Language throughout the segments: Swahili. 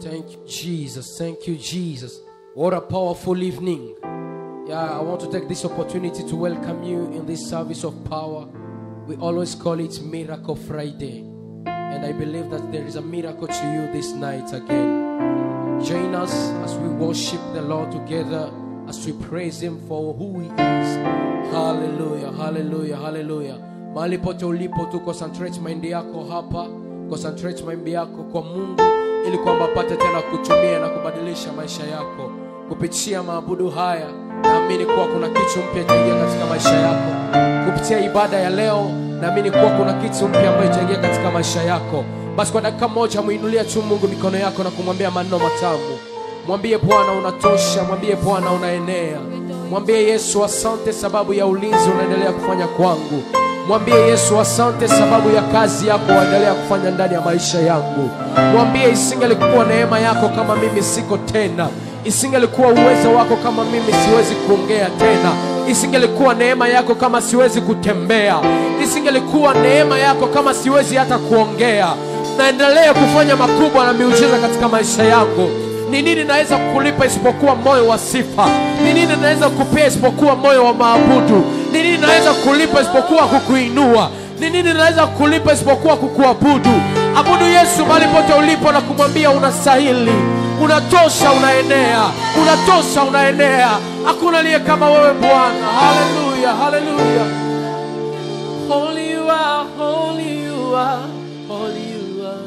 Thank you, Jesus. Thank you, Jesus. What a powerful evening. Yeah, I want to take this opportunity to welcome you in this service of power. We always call it Miracle Friday. And I believe that there is a miracle to you this night again. Join us as we worship the Lord together, as we praise Him for who He is. Hallelujah, hallelujah, hallelujah. Mahali pote ulipo tu concentrate mind yako hapa. Concentrate mind yako kwa Mungu, ili kwamba apate tena kutumia na kubadilisha maisha yako. Kupitia maabudu haya, naamini kuwa kuna kitu mpya kitaingia katika maisha yako. Kupitia ibada ya leo, naamini kuwa kuna kitu mpya ambacho kitaingia katika maisha yako. Basi kwa dakika moja muinulie tu Mungu mikono yako na kumwambia maneno matamu. Mwambie Bwana unatosha, mwambie Bwana unaenea. Mwambie Yesu asante sababu ya ulinzi unaendelea kufanya kwangu. Mwambie Yesu asante sababu ya kazi yako unaendelea kufanya ndani ya maisha yangu. Mwambie isingelikuwa neema yako kama mimi siko tena. Isingelikuwa uwezo wako kama mimi siwezi kuongea tena. Isingelikuwa neema yako kama siwezi kutembea. Isingelikuwa neema yako kama siwezi hata kuongea. Naendelea kufanya makubwa na miujiza katika maisha yangu. Ni nini naweza kukulipa isipokuwa moyo wa sifa? Ni nini naweza kukupea isipokuwa moyo wa maabudu? Ni nini naweza kukulipa isipokuwa kukuinua? Ni nini naweza kukulipa isipokuwa kukuabudu? Abudu Yesu mahali pote ulipo na kumwambia unastahili. Unatosha, unaenea. Unatosha, unaenea. Hakuna aliye kama wewe Bwana. Hallelujah, hallelujah. Holy you are, holy you are, holy you are.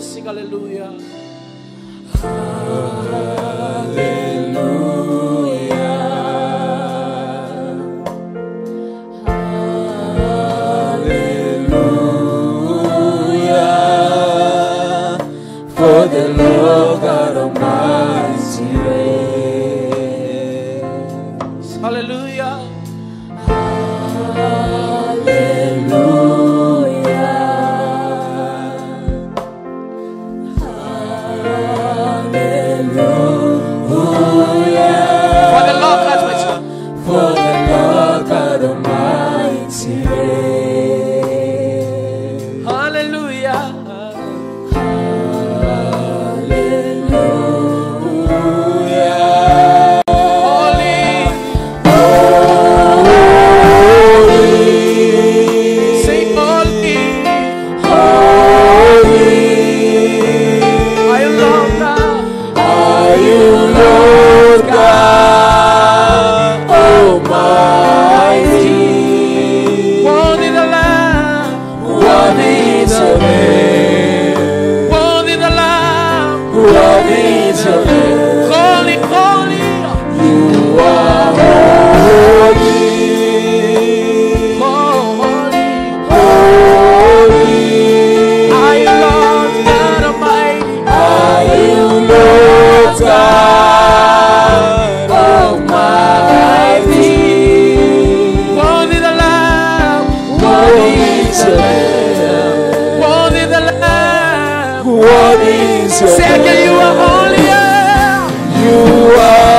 Sing hallelujah. Hallelujah. For the Lord God Almighty reigns. Hallelujah. Say again, you are holy. You are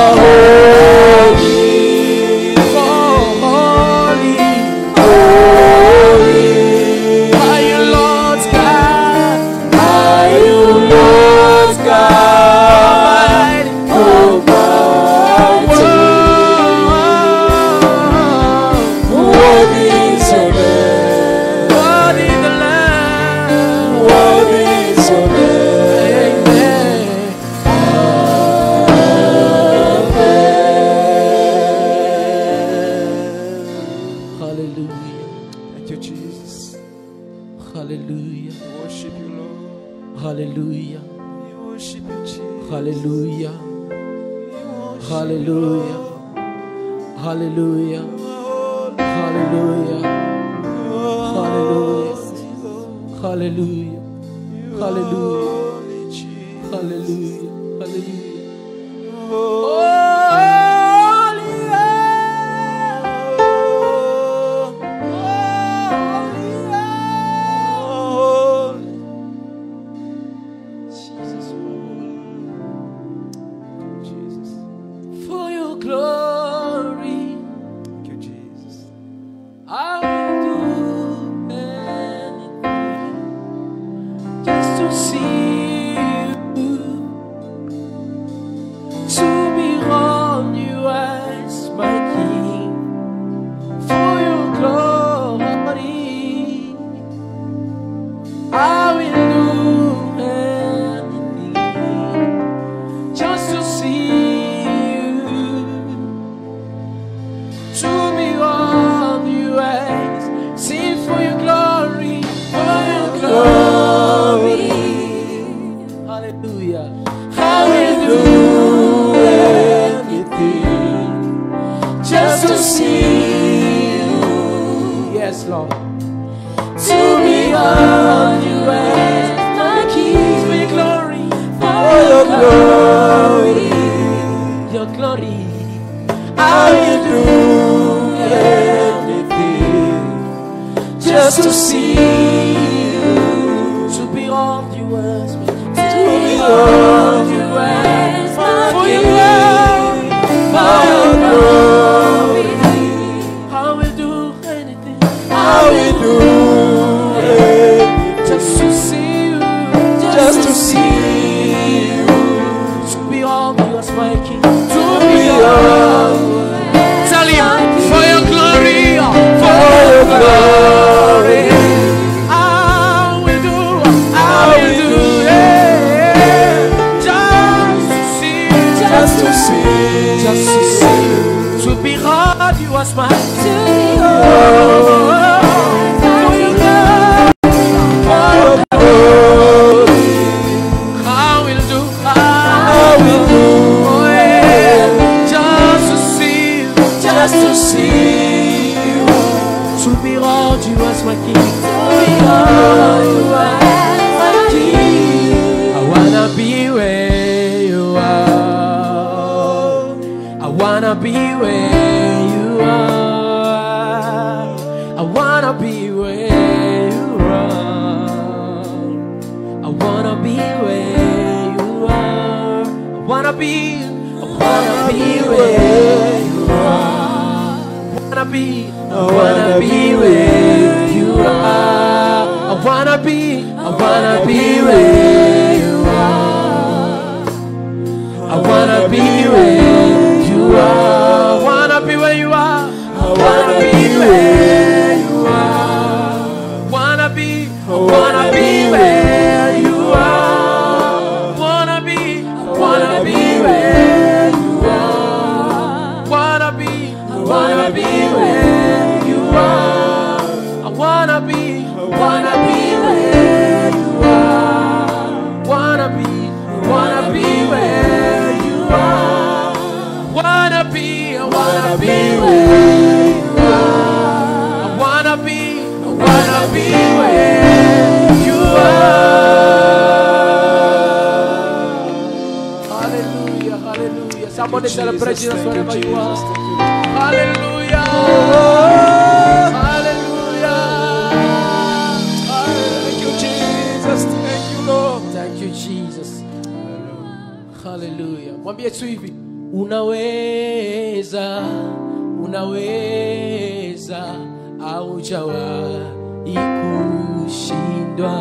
Hallelujah. Hallelujah. Hallelujah. Hallelujah. Hallelujah. Hallelujah. Hallelujah. Hallelujah. Hallelujah. For your glory, Thank you, Jesus. I will do anything just to see you, to behold you as my King. For your glory, I will do anything just to see you, to behold you as, sing for your glory, for your glory. Hallelujah. I will do anything just to see you. Yes, Lord. To behold you as my King. For your glory, for your glory, your glory. I will do anything just to see you, to behold you as my King. To behold you as my King. For your glory, I will do anything. I will do anything just to see you, just to see you, to behold you as my King. To behold. Tell him, for your glory, for your glory, I will do it, just to see, just to see, to behold you as my King. Just to see you, to behold you as my King. To behold you as my King. I wanna be where you are. I wanna be where you are. I wanna be where you are. I wanna be where you are. I wanna be where you are. I wanna be where you are. I wanna be where you are. I wanna be where you are. I wanna be where you are. I wanna be where you are. Wanna be where you are. Wanna be where you are. Wanna be where you are. I wanna be where you are. Wanna be where you are. Wanna be where you are. I wanna be where you are. Hallelujah, hallelujah. Somebody celebrate Jesus wherever you are. Hallelujah. Hallelujah. Thank you, Jesus. Thank you, Lord. Thank you, Jesus. Hallelujah. Mwambie tu hivi, unaweza haujawahi kushindwa.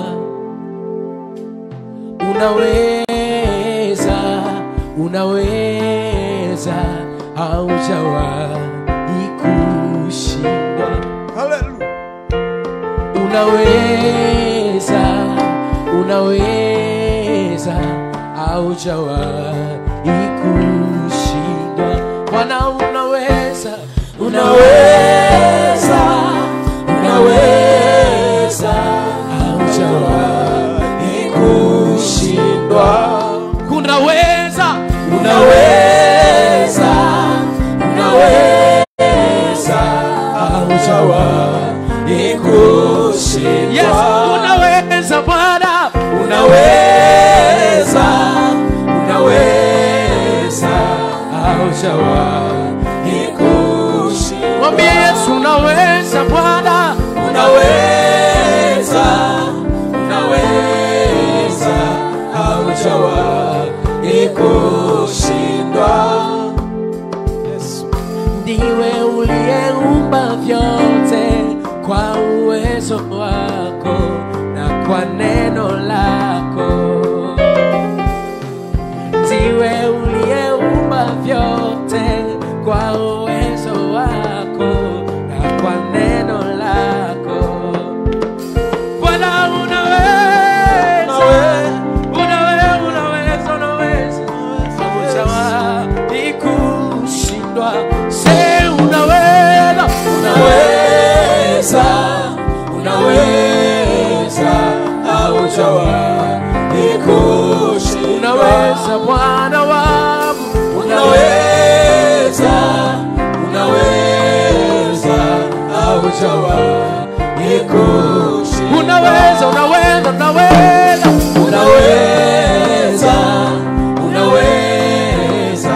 Unaweza haujawahi kushindwa. Hallelujah. Unaweza haujawahi kushindwa. Bwana unaweza haujawahi kushindwa. Unaweza haujawahi kushindwa. Yes, unaweza Bwana, unaweza, unaweza, haujawahi kushindwa. mwambie Yesu unaweza Bwana, unaweza, unaweza, haujawahi kushindwa. Yesu, ndiwe uliyeumba vyote kwa uwezo wako na kwa neno lako. Ndiwe uliyeumba vyote kwa uwezo wako na kwa neno lako. Bwana unaweza, unaweza, haujawahi kushindwa. Say unaweza, unaweza, unaweza, haujawahi kushindwa. unaweza Bwana wangu, unaweza, unaweza, haujawahi kushindwa. unaweza, unaweza, unaweza, unaweza, unaweza,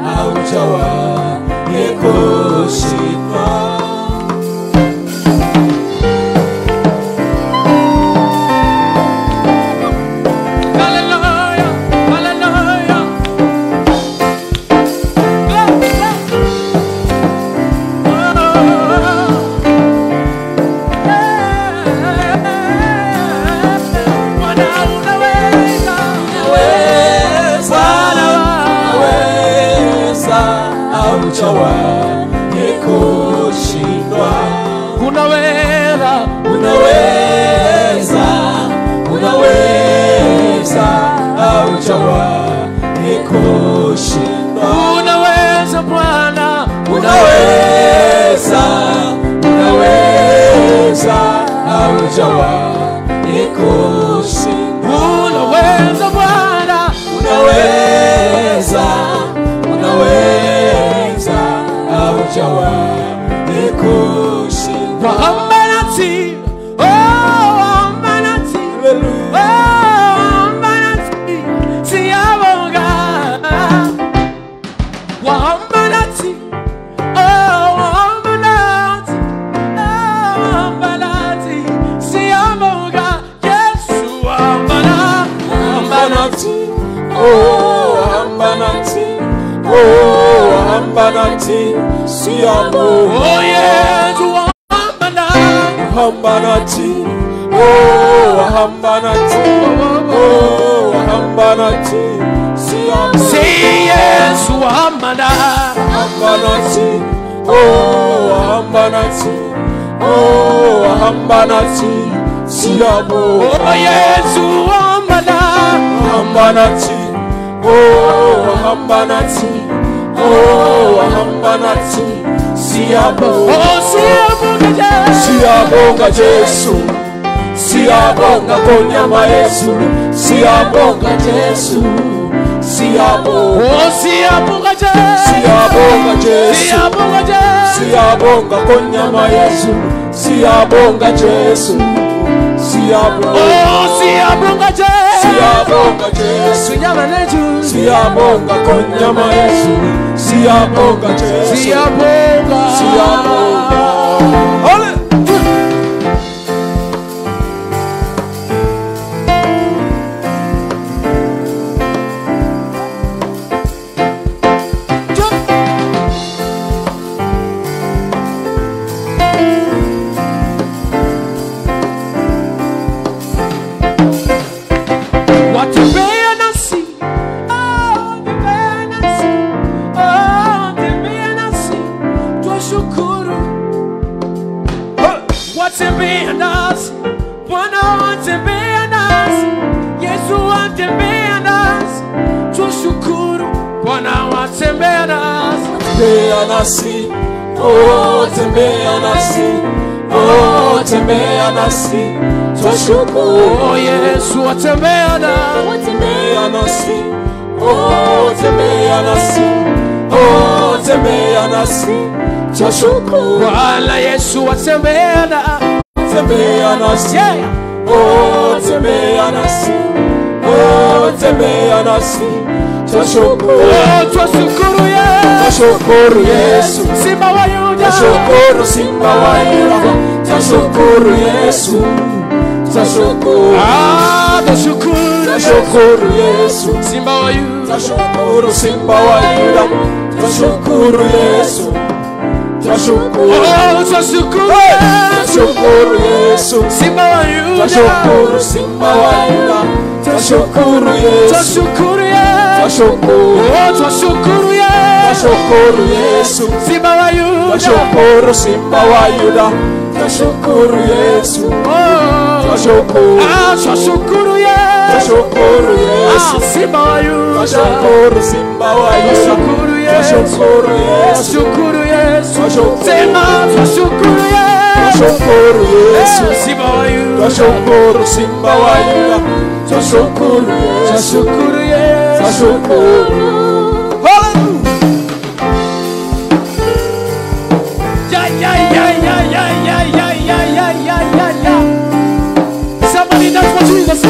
haujawahi kushindwa. hallelujah, hallelujah. Glory, Bwana unaweza, unaweza, unaweza, haujawahi kushindwa. unaweza, unaweza, unaweza, haujawahi kushindwa. unaweza Bwana, unaweza, unaweza, haujawahi kushindwa. unaweza Bwana, unaweza, unaweza, haujawahi kushindwa. wahambanati, oh wahambanati, oh wahambanati, siyaboga. Wahambanati, oh wahambanati, oh wahambanati, siyaboga. Yesu wahambana, Hambanati, oh hambanati, oh hambanati, siamo. oh Yesu wahambana, Hambanati, oh hambanati, oh hambanati, siamo. say Yesu wahambana. Hambanati, oh hambanati, oh hambanati, siamo. Oh Yesu wahambana, Hambanati, oh hambanati, oh hambanati, siamo. oh siyaboga Yesu, Siabonga Jesu, siabonga konyama Yesu, siabonga Jesu, siabonga, oh siyaboga Yesu, siabonga Jesu, siyaboga Yesu, siabonga konyama Yesu, siabonga Jesu, siabonga, oh siyaboga Yesu, siabonga Jesu, sinyama neju, siabonga konyama Yesu, siabonga Jesu, siyaboga, siabonga. Ole. watembea nasi, oh tembea nasi, oh tembea nasi, twashukuru. Watembea nasi, Bwana watembea nasi, Yesu watembea nasi, twashukuru. Bwana watembea nasi, Tembea nasi, oh tembea nasi, oh tembea nasi, twashukuru. oh Yesu watembea nasi, Tembea nasi, oh tembea nasi, oh tembea nasi, twashukuru. Bwana Yesu atembea nasi. Tembea nasi, oh tembea nasi, oh tembea nasi, twashukuru. Oh, twashukuru Yesu. Twashukuru Yesu, Simba wa Yuda. twashukuru Simba wa Yuda. Twashukuru Yesu, twashukuru. Twashukuru. Twashukuru Yesu, Simba wa Yuda. twashukuru Simba wa Yuda. Twashukuru Yesu, twashukuru. Oh, twashukuru. Twashukuru Yesu, Simba wa Yuda. twashukuru Simba wa Yuda. Twashukuru Yesu, Twashukuru Yesu. twashukuru. Oh, twashukuru Yesu. Twashukuru Yesu, Simba wa Yuda. twashukuru Simba wa Yuda. Twashukuru Yesu, Oh, twashukuru. twashukuru Yesu. Twashukuru Yesu, Simba wa Yuda. twashukuru Simba wa Yuda. Twashukuru Yesu. Twashukuru Yesu, Twashukuru Yesu. Twashukuru. Sema twashukuru Yesu. twashukuru Yesu. Simba wa Yuda. Twashukuru Simba wa Yuda. Twashukuru Yesu, Twashukuru Yesu. twashukuru. Somebody dance for Jesus.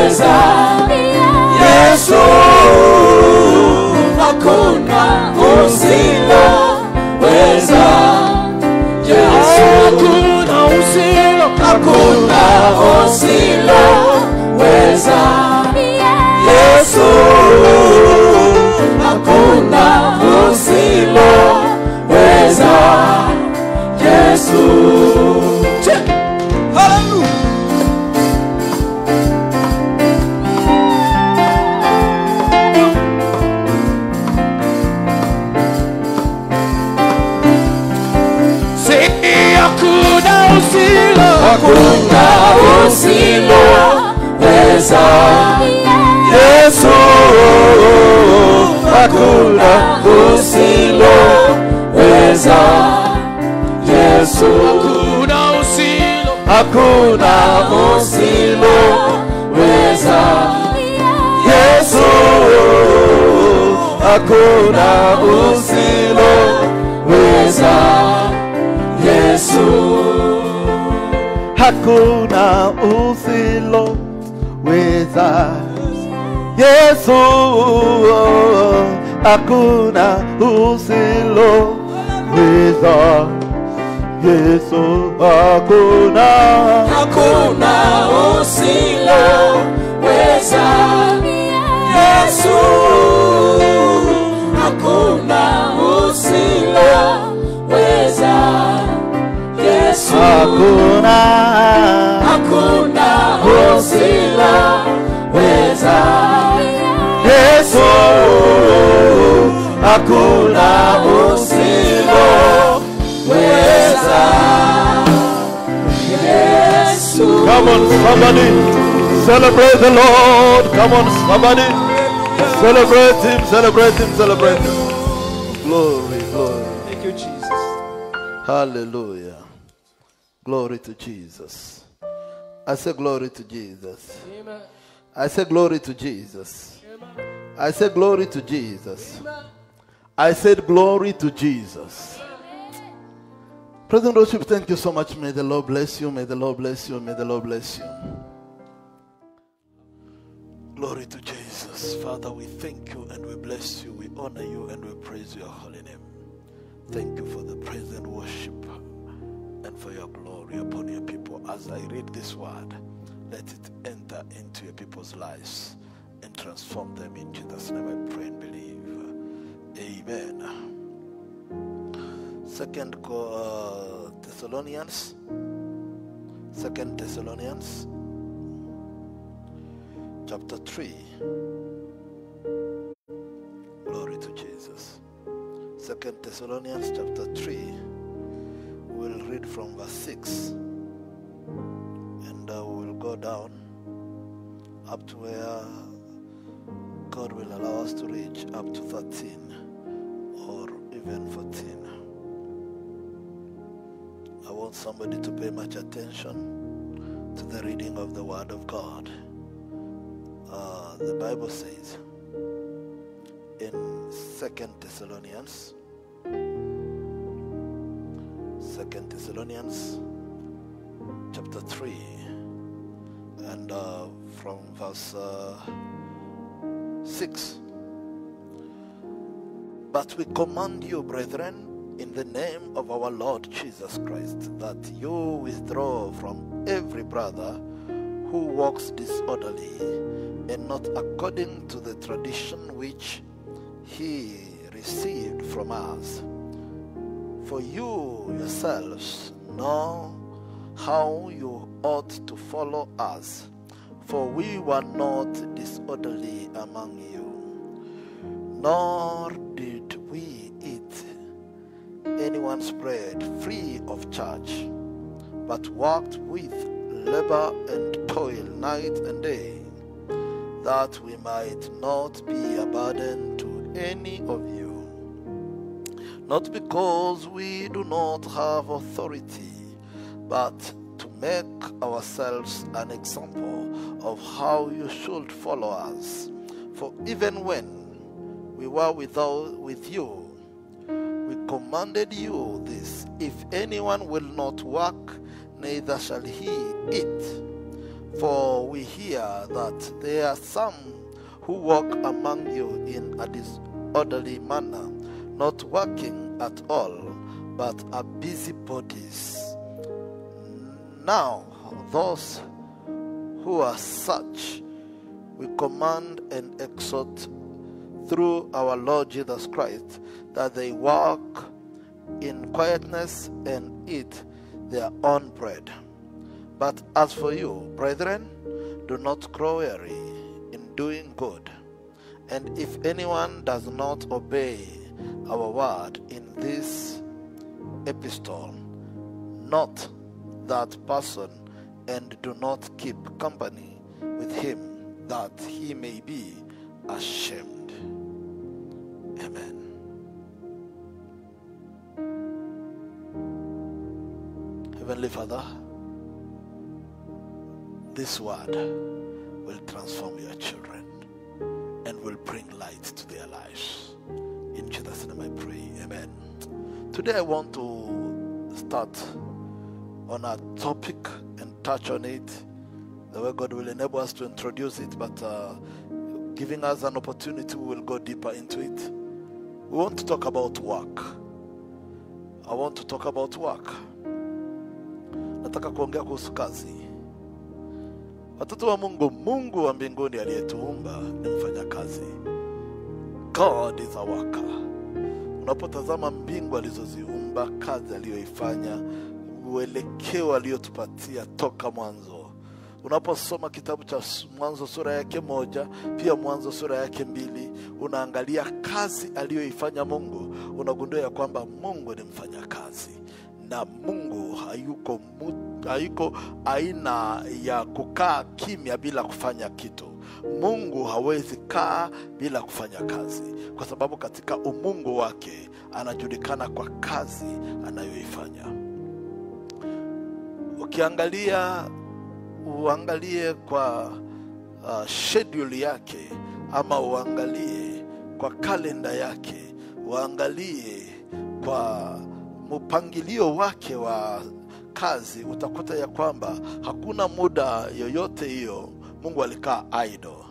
weza. Yesu, hakuna usiloweza. Yesu, hakuna usiloweza. Yesu, hakuna usiloweza. Yesu. Hallelujah. Hakuna usiloweza. Yesu, hakuna usiloweza. Yesu, hakuna usiloweza. Yesu, hakuna usiloweza. Yesu, hakuna usiloweza. Yesu, hakuna usiloweza. Yesu, hakuna usiloweza. Yesu, hakuna usiloweza. Yesu, hakuna usiloweza. Yesu, hakuna usiloweza. Yesu. Come on, somebody, celebrate the Lord. Come on, somebody, celebrate Him, celebrate Him, celebrate Him. Glory, glory. Thank you, Jesus. Hallelujah. Glory to Jesus. I say glory to Jesus. Amen. I say glory to Jesus. Amen. I say glory to Jesus. I said glory to Jesus. President Worship, thank you so much. May the Lord bless you. May the Lord bless you. May the Lord bless you. Glory to Jesus. Father, we thank you and we bless you. We honor you and we praise your holy name. Thank you for the praise and worship and for your glory upon your people. As I read this word, let it enter into your people's lives and transform them. In Jesus' name I pray and believe. Amen. Second Thessalonians chapter 3. Glory to Jesus. 2 Thessalonians chapter 3. We'll read from verse 6 and we'll go down up to where God will allow us to reach, up to 13 or even 14. I want somebody to pay much attention to the reading of the Word of God. The Bible says in 2 Thessalonians chapter 3 and from verse 6. But we command you, brethren, in the name of our Lord Jesus Christ, that you withdraw from every brother who walks disorderly and not according to the tradition which he received from us. For you yourselves know how you ought to follow us, for we were not disorderly among you, nor did we eat anyone's bread free of charge, but worked with labor and toil night and day, that we might not be a burden to any of you. Not because we do not have authority, but to make ourselves an example of how you should follow us. For even when we were with you, we commanded you this: if anyone will not work, neither shall he eat. For we hear that there are some who walk among you in a disorderly manner, not working at all, but are busybodies. Now, those who are such, we command and exhort through our Lord Jesus Christ, that they walk in quietness and eat their own bread. But as for you, brethren, do not grow weary in doing good. And if anyone does not obey our word in this epistle, note that person and do not keep company with him, that he may be ashamed. Amen. Heavenly Father, this word will transform your children and will bring light to their lives. In Jesus' name I pray. Amen. Today I want to start on a topic and touch on it the way God will enable us to introduce it, but giving us an opportunity, we will go deeper into it. We want to talk about work. I want to talk about work. Nataka kuongea kuhusu kazi. Watoto wa Mungu, Mungu wa mbinguni aliyetuumba ni mfanya kazi. God is a worker. Unapotazama mbingu alizoziumba, kazi aliyoifanya, uelekeo aliyotupatia toka mwanzo. Unaposoma kitabu cha Mwanzo sura yake 1, pia Mwanzo sura yake 2, unaangalia kazi aliyoifanya Mungu, unagundua ya kwamba Mungu ni mfanya kazi. Na Mungu hayuko aina ya kukaa kimya bila kufanya kitu. Mungu hawezi kaa bila kufanya kazi, kwa sababu katika umungu wake anajulikana kwa kazi anayoifanya. Uangalie kwa schedule yake, ama uangalie kwa kalenda yake, uangalie kwa mpangilio wake wa kazi, utakuta ya kwamba hakuna muda yoyote hiyo Mungu alikaa idle.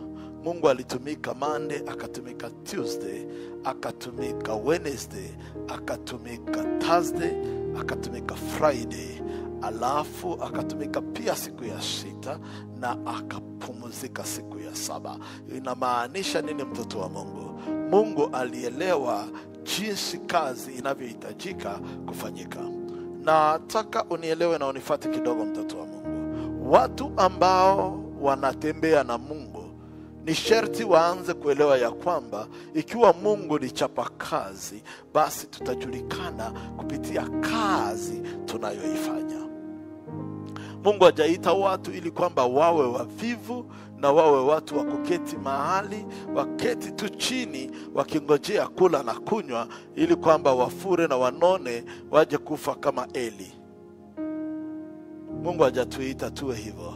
Mungu alitumika Monday, akatumika Tuesday, akatumika Wednesday, akatumika Thursday, akatumika Friday, alafu akatumika pia siku ya 6 na akapumzika siku ya 7. Inamaanisha nini, mtoto wa Mungu? Mungu alielewa jinsi kazi inavyohitajika kufanyika. Nataka unielewe na unifuate kidogo, mtoto wa Mungu. Watu ambao wanatembea na Mungu ni sharti waanze kuelewa ya kwamba ikiwa Mungu ni chapa kazi, basi tutajulikana kupitia kazi tunayoifanya. Mungu hajaita watu ili kwamba wawe wavivu na wawe watu wa kuketi mahali, waketi tu chini wakingojea kula na kunywa ili kwamba wafure na wanone waje kufa kama Eli. Mungu hajatuita tuwe hivyo.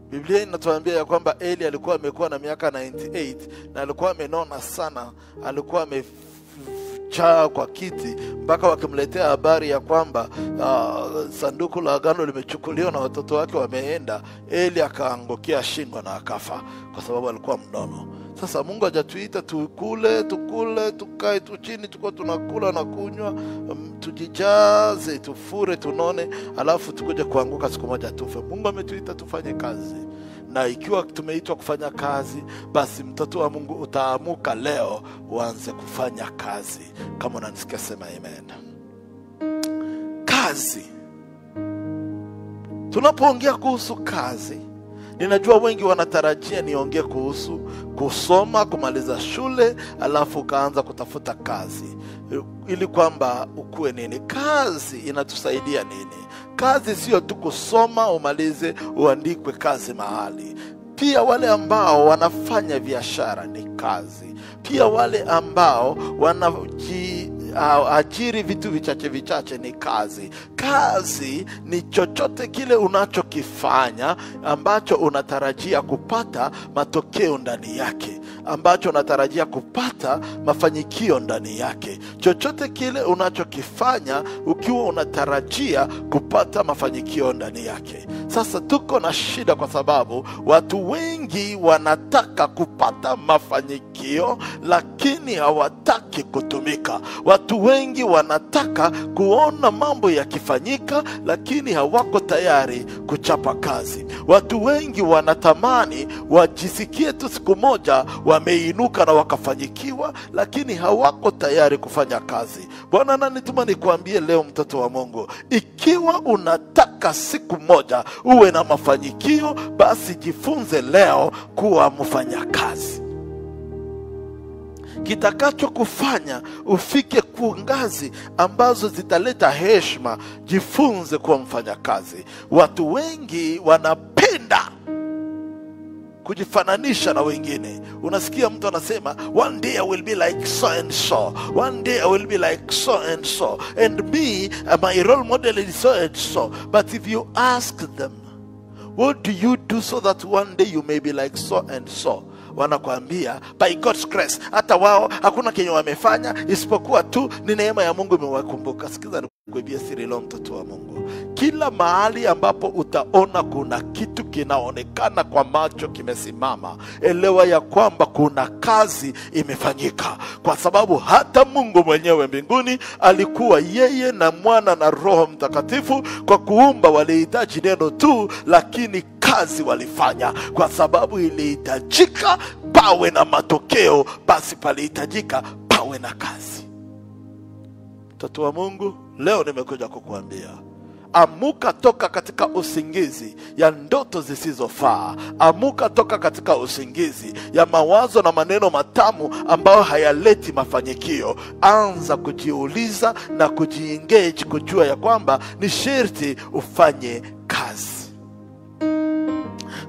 Biblia inatuambia ya kwamba Eli alikuwa amekuwa na miaka 98 na alikuwa amenona sana, alikuwa amechaa kwa kiti, mpaka wakimletea habari ya kwamba sanduku la agano limechukuliwa na watoto wake wameenda. Eli akaangukia shingo na akafa kwa sababu alikuwa mnono. Sasa Mungu hajatuita tukule, tukae tu chini tuko tunakula na kunywa, tujijaze, tufure, tunone, alafu tukuje kuanguka siku moja tufe. Mungu ametuita tufanye kazi. Na ikiwa tumeitwa kufanya kazi, basi mtoto wa Mungu utaamuka leo uanze kufanya kazi. Kama unanisikia sema amen. Kazi. Tunapoongea kuhusu kazi, ninajua wengi wanatarajia niongee kuhusu kusoma, kumaliza shule, alafu ukaanza kutafuta kazi ili kwamba ukue nini. Kazi inatusaidia nini? Kazi sio tu kusoma umalize uandikwe kazi mahali. Pia wale ambao wanafanya biashara ni kazi. Pia wale ambao ajiri vitu vichache ni kazi. Kazi ni chochote kile unachokifanya ambacho unatarajia kupata matokeo ndani yake, ambacho unatarajia kupata mafanikio ndani yake. Chochote kile unachokifanya ukiwa unatarajia kupata mafanikio ndani yake. Sasa tuko na shida kwa sababu watu wengi wanataka kupata mafanikio lakini hawataki kutumika. Watu wengi wanataka kuona mambo yakifanyika lakini hawako tayari kuchapa kazi. Watu wengi wanatamani wajisikie tu siku moja wameinuka na wakafanyikiwa lakini hawako tayari kufanya kazi. Bwana ananituma nikuambie leo, mtoto wa Mungu, ikiwa unataka siku moja uwe na mafanikio, basi jifunze leo kuwa mfanyakazi. Kitakacho kufanya ufike kwa ngazi ambazo zitaleta heshima, jifunze kuwa mfanyakazi. Watu wengi wanapenda kujifananisha na wengine. Unasikia mtu anasema, one day I will be like so and so, one day I will be like so and so, and me, my role model is so and so. But if you ask them, what do you do so that one day you may be like so and so, wanakuambia by God's grace. Hata wao hakuna kenye wamefanya isipokuwa tu ni neema ya Mungu imewakumbuka. Sikiza nikuambie siri leo, mtoto wa Mungu, kila mahali ambapo utaona kuna kitu kinaonekana kwa macho kimesimama, elewa ya kwamba kuna kazi imefanyika. Kwa sababu hata Mungu mwenyewe mbinguni alikuwa yeye na Mwana na Roho Mtakatifu. Kwa kuumba walihitaji neno tu, lakini kazi walifanya. Kwa sababu ilihitajika pawe na matokeo, basi palihitajika pawe na kazi. Mtoto wa Mungu, leo nimekuja kukuambia, amuka toka katika usingizi ya ndoto zisizofaa. Amuka toka katika usingizi ya mawazo na maneno matamu ambayo hayaleti mafanikio. Anza kujiuliza na kujiengage kujua ya kwamba ni sharti ufanye kazi.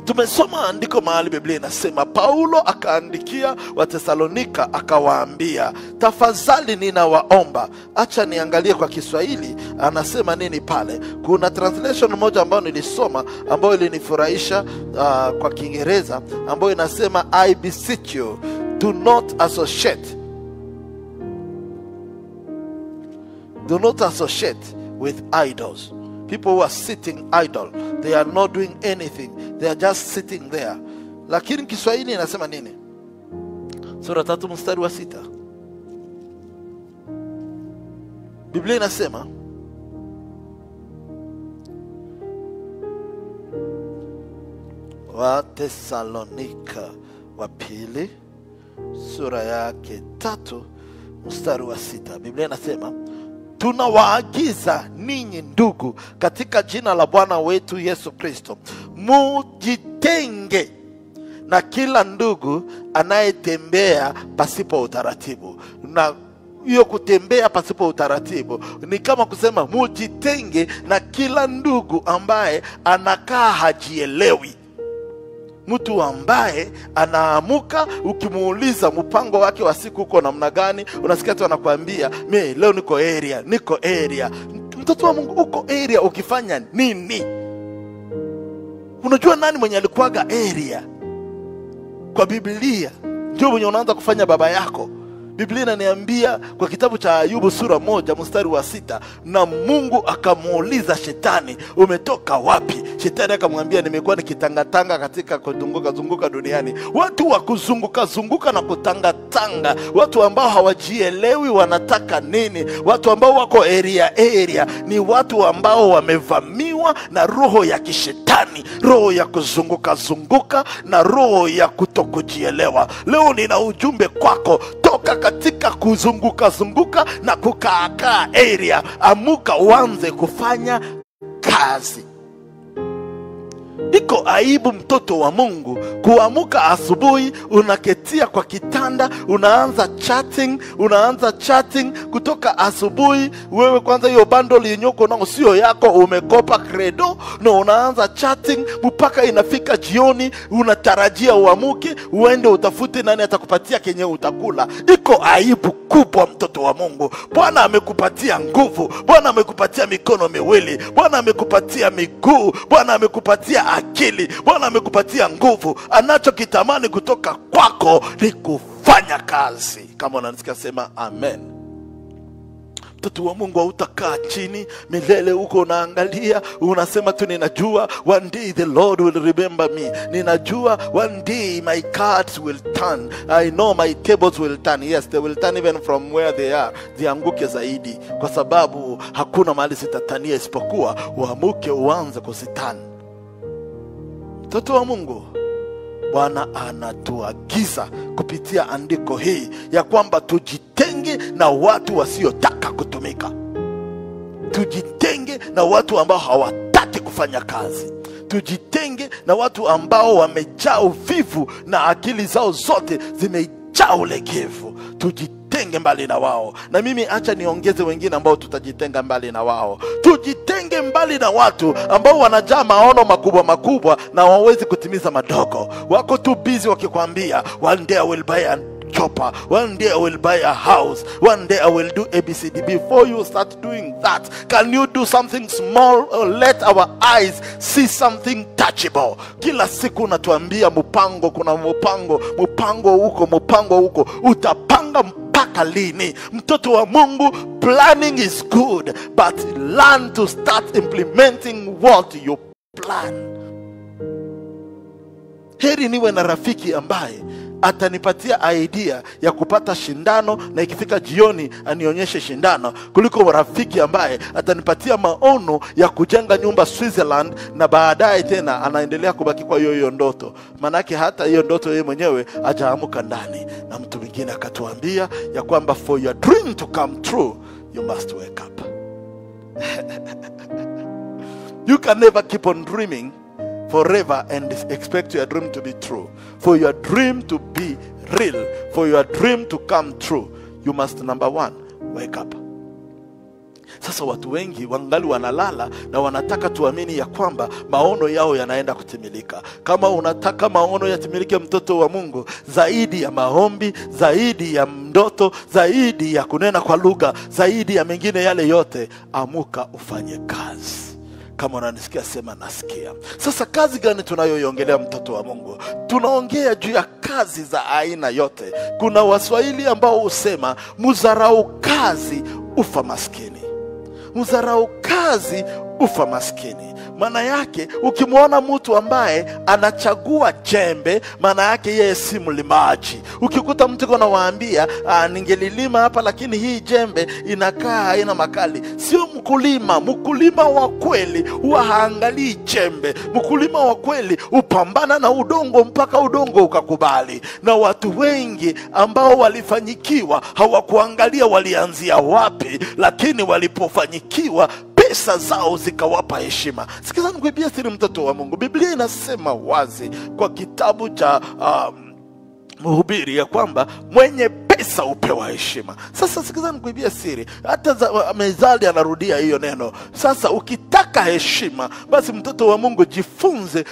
Tumesoma andiko mahali Biblia inasema, Paulo akaandikia Watesalonika akawaambia, tafadhali ninawaomba. Acha niangalie kwa Kiswahili anasema nini pale. Kuna translation moja ambayo nilisoma ambayo ilinifurahisha kwa Kiingereza, ambayo inasema, I beseech you, do not associate with idols. People who are sitting idle, they are not doing anything, they are just sitting there. Lakini Kiswahili inasema nini? Sura 3 mstari wa 6. Biblia inasema, Watesalonika wa pili sura yake 3 mstari wa 6. Biblia inasema, tunawaagiza ninyi ndugu katika jina la Bwana wetu Yesu Kristo, mujitenge na kila ndugu anayetembea pasipo utaratibu. Na hiyo kutembea pasipo utaratibu ni kama kusema mujitenge na kila ndugu ambaye anakaa hajielewi. Mtu ambaye anaamuka ukimuuliza mpango wake wa siku uko namna gani, unasikia tu anakuambia, mimi leo niko area. Mtoto wa Mungu, uko area ukifanya nini? Unajua nani mwenye alikuwaga area kwa Biblia? Ndio mwenye unaanza kufanya baba yako. Biblia inaniambia kwa kitabu cha Ayubu sura 1 mstari wa 6, na Mungu akamuuliza shetani, umetoka wapi? Shetani akamwambia, nimekuwa nikitangatanga katika kuzunguka duniani. Watu wa kuzunguka na kutangatanga, watu ambao hawajielewi wanataka nini, watu ambao wako area, ni watu ambao wamevamiwa na roho ya kishetani, roho ya kuzunguka na roho ya kutokujielewa. Leo nina ujumbe kwako, toka katika kuzunguka na kukaa area. Amuka uanze kufanya kazi. Iko aibu, mtoto wa Mungu, kuamuka asubuhi unaketia kwa kitanda, unaanza chatting kutoka asubuhi. Wewe kwanza hiyo bundle yenyoko na sio yako, umekopa credo, na unaanza chatting mpaka inafika jioni. Unatarajia uamuke uende utafute nani atakupatia kenye utakula. Iko aibu kubwa, mtoto wa Mungu. Bwana amekupatia nguvu, Bwana amekupatia mikono miwili, Bwana amekupatia miguu, Bwana amekupatia akili, Bwana amekupatia nguvu. Anachokitamani kutoka kwako ni kufanya kazi. Kama unanisikia sema amen. Mtoto wa Mungu hautakaa chini milele huko unaangalia unasema tu ninajua one day the Lord will remember me. Ninajua one day my cards will turn. I know my tables will turn. Yes, they will turn even from where they are. Zianguke zaidi kwa sababu hakuna mahali zitatania isipokuwa uamuke uanze kuzitani. Mtoto wa Mungu, Bwana anatuagiza kupitia andiko hii ya kwamba tujitenge na watu wasiotaka kutumika. Tujitenge na watu ambao hawataki kufanya kazi. Tujitenge na watu ambao wamejaa uvivu na akili zao zote zimejaa ulegevu. Tujitenge mbali na wao. Na mimi acha niongeze wengine ambao tutajitenga mbali na wao. Tujitenge mbali na watu ambao wanajaa maono makubwa makubwa na hawawezi kutimiza madogo. Wako too busy wakikwambia one day I will buy a chopper, one day I will buy a house, one day I will do ABCD. Before you start doing that, can you do something small or let our eyes see something touchable? Kila siku natuambia mpango, kuna mpango huko, utapanga mpaka lini? Mtoto wa Mungu, planning is good, but learn to start implementing what you plan. Heri niwe na rafiki ambaye atanipatia idea ya kupata shindano na ikifika jioni anionyeshe shindano, kuliko rafiki ambaye atanipatia maono ya kujenga nyumba Switzerland na baadaye tena anaendelea kubaki kwa hiyo ndoto. Manake hata hiyo ndoto yeye mwenyewe hajaamuka ndani. Na mtu mwingine akatuambia ya kwamba for your dream to come true, you must wake up. You can never keep on dreaming forever and expect your dream to be true. For your dream to be real, for your dream to come true, you must, number one, wake up. Sasa watu wengi wangali wanalala na wanataka tuamini ya kwamba maono yao yanaenda kutimilika. Kama unataka maono yatimilike, mtoto wa Mungu, zaidi ya maombi, zaidi ya ndoto, zaidi ya kunena kwa lugha, zaidi ya mengine yale yote, amuka ufanye kazi. Kama unanisikia sema nasikia. Sasa kazi gani tunayoiongelea, mtoto wa Mungu? Tunaongea juu ya kazi za aina yote. Kuna Waswahili ambao husema muzarau kazi ufa maskini. Muzarau kazi ufa maskini. Maana yake ukimwona mtu ambaye anachagua jembe, maana yake yeye si mlimaji. Ukikuta mtu kuna waambia ningelilima hapa lakini hii jembe inakaa haina makali, sio mkulima. Mkulima wa kweli huwa haangalii jembe. Mkulima wa kweli upambana na udongo mpaka udongo ukakubali. Na watu wengi ambao walifanyikiwa hawakuangalia walianzia wapi, lakini walipofanyikiwa pesa zao zikawapa heshima. Sikiza nikuibia siri, mtoto wa Mungu. Biblia inasema wazi kwa kitabu cha Mhubiri ya kwamba mwenye pesa upewa heshima. Sasa sikiza nikuibia siri, hata Mezali anarudia hiyo neno. Sasa ukitaka heshima, basi mtoto wa Mungu jifunze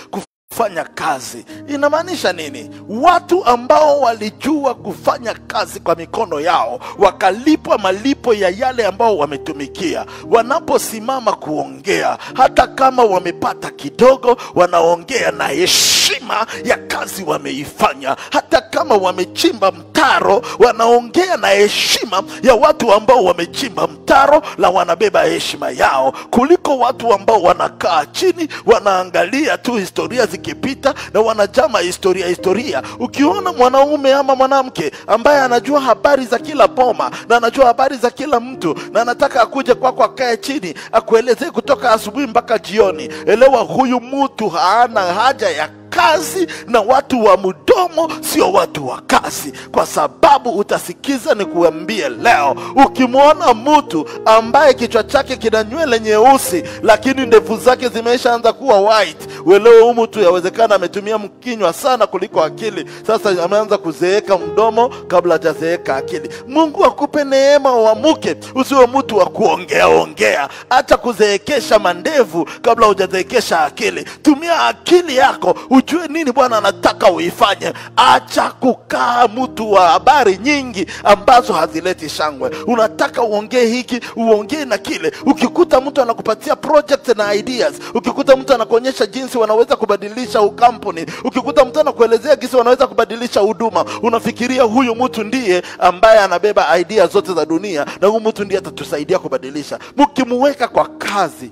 kufanya kazi. Inamaanisha nini? Watu ambao walijua kufanya kazi kwa mikono yao, wakalipwa malipo ya yale ambao wametumikia, wanaposimama kuongea, hata kama wamepata kidogo, wanaongea na heshima ya kazi wameifanya. Hata kama wamechimba mtaro, wanaongea na heshima ya watu ambao wamechimba mtaro, na wanabeba heshima yao, kuliko watu ambao wanakaa chini wanaangalia tu historia zikipita na wanajama historia. Ukiona mwanaume ama mwanamke ambaye anajua habari za kila boma na anajua habari za kila mtu na anataka akuje kwako akae chini akuelezee kutoka asubuhi mpaka jioni, elewa huyu mtu hana haja ya kazi, na watu wa mdomo sio watu wa kazi. Kwa sababu utasikiza ni kuambie leo, ukimwona mtu ambaye kichwa chake kina nywele nyeusi lakini ndevu zake zimeshaanza kuwa white, uelewe huyu mtu yawezekana ametumia mkinywa sana kuliko akili. Sasa ameanza kuzeeka mdomo kabla hajazeeka akili. Mungu akupe neema uamuke, usiwe mtu wa kuongea. Acha kuzeekesha mandevu kabla hujazeekesha akili. Tumia akili yako ujue nini Bwana anataka uifanye. Acha kukaa mtu wa habari nyingi ambazo hazileti shangwe. Unataka uongee hiki, uongee na kile. Ukikuta mtu anakupatia project na ideas, ukikuta mtu anakuonyesha jinsi gisi wanaweza kubadilisha ukampuni, ukikuta mtu anakuelezea gisi wanaweza kubadilisha huduma, unafikiria huyu mtu ndiye ambaye anabeba idea zote za dunia, na huyu mtu ndiye atatusaidia kubadilisha. Mkimuweka kwa kazi,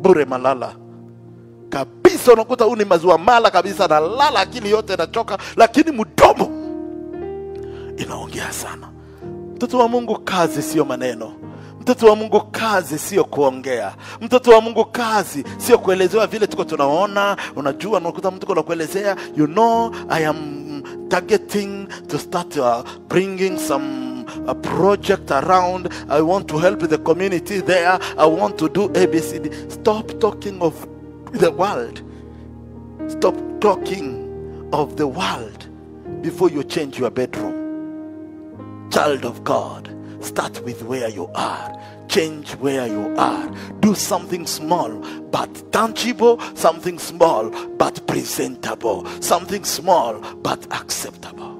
bure malala kabisa. Unakuta huyu ni maziwa mala kabisa, na lala akili yote inachoka, lakini mdomo inaongea sana. Mtoto wa Mungu, kazi sio maneno. Mtoto wa Mungu, kazi sio kuongea. Mtoto wa Mungu, kazi sio kuelezewa vile tuko tunaona. Unajua, unakuta mtu anakuelezea, you know, I am targeting to start bringing some a project around. I want to help the community there. I want to do ABCD. Stop talking of the world. Stop talking of the world before you change your bedroom. Child of God, start with where you are. Change where you are. Do something small but tangible, something small but presentable, something small but acceptable.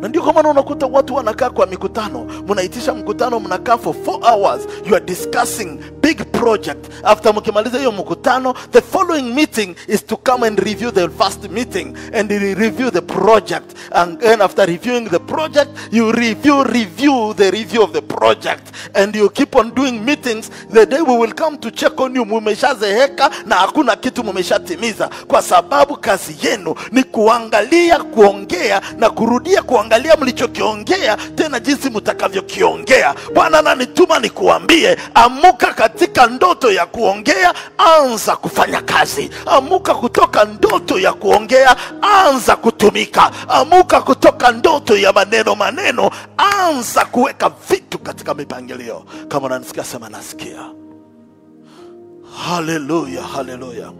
Na ndio kama unakuta watu wanakaa kwa mikutano, mnaitisha mkutano, mnakaa for 4 hours, you are discussing big project. After mkimaliza hiyo mkutano, the following meeting is to come and review the first meeting and review the project, and then after reviewing the project, you review the review of the project, and you keep on doing meetings. The day we will come to check on you, mumeshazeheka na hakuna kitu mumeshatimiza, kwa sababu kazi yenu ni kuangalia, kuongea na kurudia kuangalia mlichokiongea, tena jinsi mtakavyokiongea. Bwana ananituma nikuambie, amuka katika ndoto ya kuongea, anza kufanya kazi. Amuka kutoka ndoto ya kuongea, anza kutumika. Amuka kutoka ndoto ya maneno, anza kuweka vitu katika mipangilio. Kama unanisikia sema nasikia. Hallelujah, hallelujah.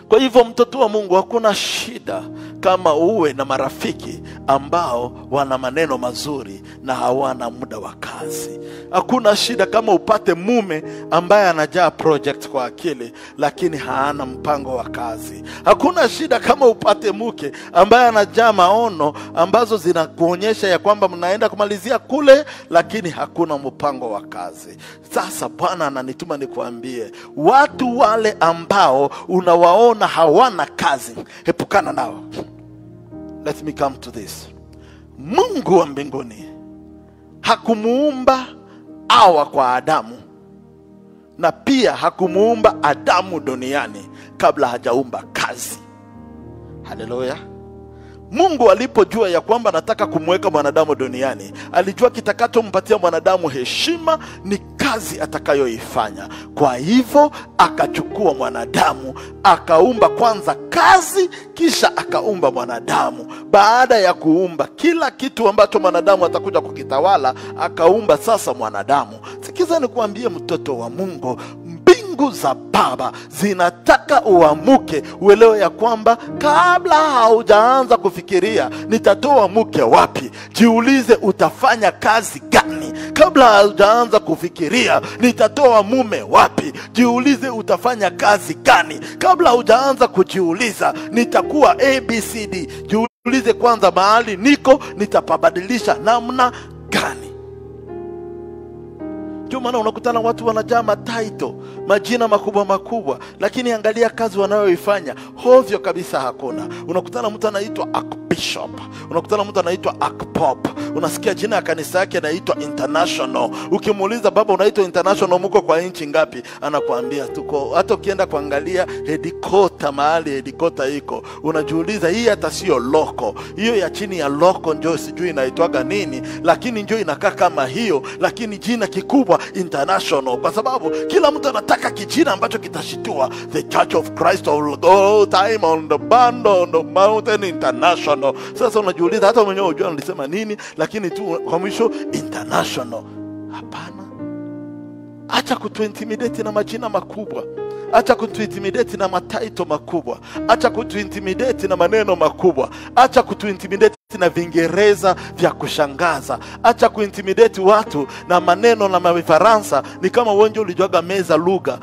Kwa hivyo mtoto wa Mungu, hakuna shida kama uwe na marafiki ambao wana maneno mazuri na hawana muda wa kazi. Hakuna shida kama upate mume ambaye anajaa project kwa akili lakini haana mpango wa kazi. Hakuna shida kama upate mke ambaye anajaa maono ambazo zinakuonyesha ya kwamba mnaenda kumalizia kule, lakini hakuna mpango wa kazi. Sasa Bwana ananituma nikuambie, watu wale ambao unawaona hawana kazi, epukana nao. Let me come to this. Mungu wa mbinguni hakumuumba Hawa kwa Adamu, na pia hakumuumba Adamu duniani kabla hajaumba kazi. Haleluya. Mungu alipojua ya kwamba anataka kumweka mwanadamu duniani, alijua kitakachompatia mwanadamu heshima ni kazi atakayoifanya. Kwa hivyo akachukua mwanadamu, akaumba kwanza kazi, kisha akaumba mwanadamu. Baada ya kuumba kila kitu ambacho mwanadamu atakuja kukitawala, akaumba sasa mwanadamu. Sikiza nikuambie mtoto wa Mungu, mbingu za Baba zinataka uamuke, uelewe ya kwamba kabla haujaanza kufikiria nitatoa mke wapi, jiulize utafanya kazi gani. Kabla haujaanza kufikiria nitatoa mume wapi, jiulize utafanya kazi gani. Kabla haujaanza kujiuliza nitakuwa ABCD, jiulize kwanza mahali niko nitapabadilisha namna gani. Ndio maana unakutana watu wanajaa title, majina makubwa makubwa, lakini angalia kazi wanayoifanya hovyo kabisa hakuna. Unakutana mtu anaitwa Archbishop, unakutana mtu anaitwa Archpop, unasikia jina ya kanisa yake anaitwa International. Ukimuuliza baba unaitwa International mko kwa nchi ngapi, anakuambia tuko. Hata ukienda kuangalia headquarter, mahali headquarter iko, unajiuliza hii hata sio loko. Hiyo ya chini ya loko ndio sijui inaitwaga nini, lakini ndio inakaa kama hiyo, lakini jina kikubwa International, kwa sababu kila mtu anataka kijina ambacho kitashitua. The Church of Christ of all time on the band on the mountain International. Sasa unajiuliza hata mwenyewe unajua nilisema nini, lakini tu kwa mwisho International. Hapana. Acha kutuintimidate na majina makubwa. Acha kutuintimidate na mataito makubwa. Acha kutuintimidate na maneno makubwa. Acha kutuintimidate na Vingereza vya kushangaza. Acha kuintimidate watu na maneno na Mafaransa ni kama uonje ulijuaga meza lugha.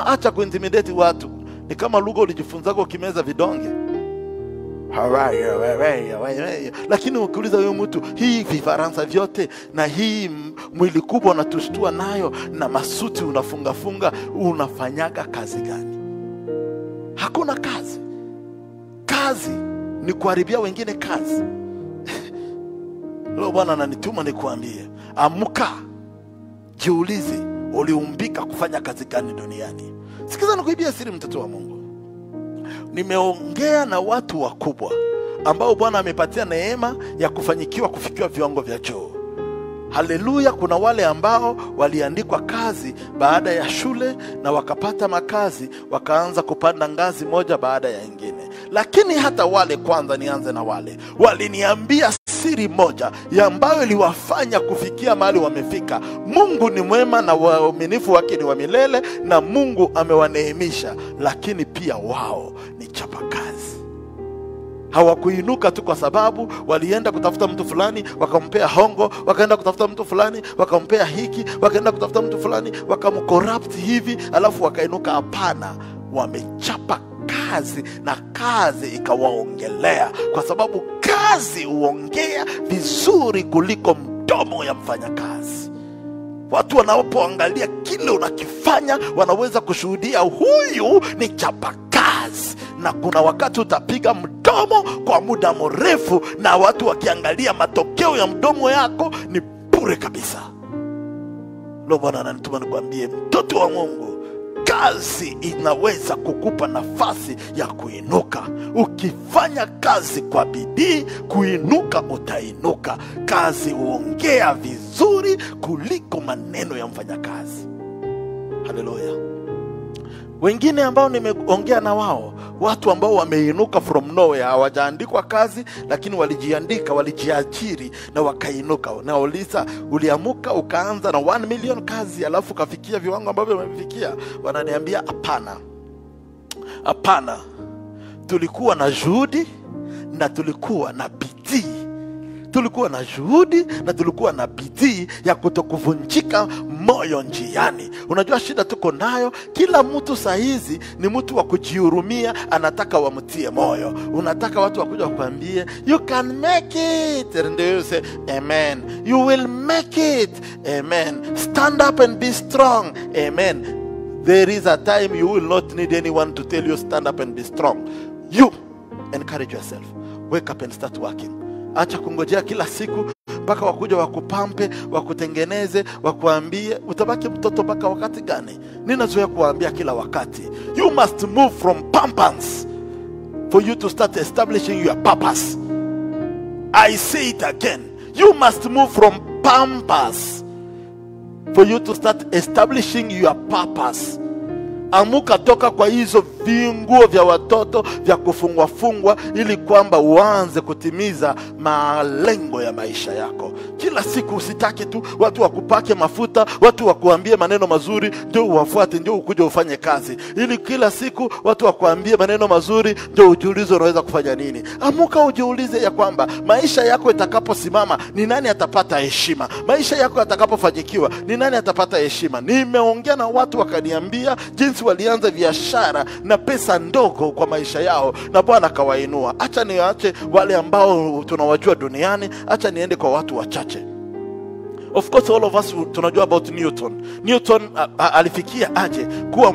Acha kuintimidate watu ni kama lugha ulijifunzaga ukimeza vidonge. Lakini ukiuliza huyo mtu hii Vifaransa vyote na hii mwili kubwa unatushtua nayo na masuti unafunga ungafunga, unafanyaga kazi gani? Hakuna kazi. Kazi ni kuharibia wengine kazi. Leo Bwana ananituma nikuambie, amka, jiulize uliumbika kufanya kazi gani duniani. Sikiza nikuibia siri, mtoto wa Mungu. Nimeongea na watu wakubwa ambao Bwana amepatia neema ya kufanyikiwa kufikia viwango vya juu. Haleluya. Kuna wale ambao waliandikwa kazi baada ya shule na wakapata makazi, wakaanza kupanda ngazi moja baada ya nyingine. Lakini hata wale, kwanza nianze na wale waliniambia siri moja ya ambayo iliwafanya kufikia mahali wamefika. Mungu ni mwema na waaminifu wake ni wa milele, na Mungu amewaneemisha, lakini pia wao ni chapa kazi. Hawakuinuka tu kwa sababu walienda kutafuta mtu fulani wakampea hongo, wakaenda kutafuta mtu fulani wakampea hiki, wakaenda kutafuta mtu fulani wakamcorrupt hivi alafu wakainuka. Hapana, wamechapa kazi na kazi ikawaongelea, kwa sababu kazi huongea vizuri kuliko mdomo ya mfanyakazi. Watu wanapoangalia kile unakifanya wanaweza kushuhudia huyu ni chapa kazi. Na kuna wakati utapiga mdomo kwa muda mrefu, na watu wakiangalia matokeo ya mdomo yako ni bure kabisa. Leo Bwana ananituma nikwambie, mtoto wa Mungu, kazi inaweza kukupa nafasi ya kuinuka. Ukifanya kazi kwa bidii, kuinuka utainuka. Kazi huongea vizuri kuliko maneno ya mfanyakazi. Haleluya. Wengine ambao nimeongea na wao, watu ambao wameinuka from nowhere, hawajaandikwa kazi lakini walijiandika, walijiajiri na wakainuka. Na uliza, uliamuka ukaanza na 1 million kazi alafu kafikia viwango ambavyo wamefikia? Wananiambia hapana. Hapana. Tulikuwa na juhudi na tulikuwa na bidii. Tulikuwa na juhudi na tulikuwa na bidii ya kutokuvunjika moyo njiani. Unajua shida tuko nayo, kila mtu sahizi ni mtu wa kujihurumia, anataka wamtie moyo. Unataka watu wakuja kukwambie you can make it, and you say amen, you will make it, amen, stand up and be strong, amen. There is a time you will not need anyone to tell you stand up and be strong. You encourage yourself, wake up and start working. Acha kungojea kila siku mpaka wakuja wakupampe, wakutengeneze, wakuambie. Utabaki mtoto mpaka wakati gani? Ninazoea kuambia kila wakati, you must move from pampers for you to start establishing your purpose. I say it again, you must move from pampers for you to start establishing your purpose. Amuka, toka kwa hizo vinguo vya watoto vya kufungwa fungwa, ili kwamba uanze kutimiza malengo ya maisha yako. Kila siku usitaki tu watu wakupake mafuta, watu wakuambie maneno mazuri ndio uwafuate, ndio ukuje ufanye kazi. Ili kila siku watu wakuambie maneno mazuri ndio ujiulize unaweza kufanya nini. Amuka ujiulize ya kwamba maisha yako itakaposimama ni nani atapata heshima. Maisha yako yatakapofanyikiwa ni nani atapata heshima. Nimeongea na watu wakaniambia jinsi walianza biashara na pesa ndogo kwa maisha yao na Bwana kawainua. Acha niache wale ambao tunawajua duniani, acha niende kwa watu wachache. Of course all of us tunajua about Newton. Newton alifikia aje kuwa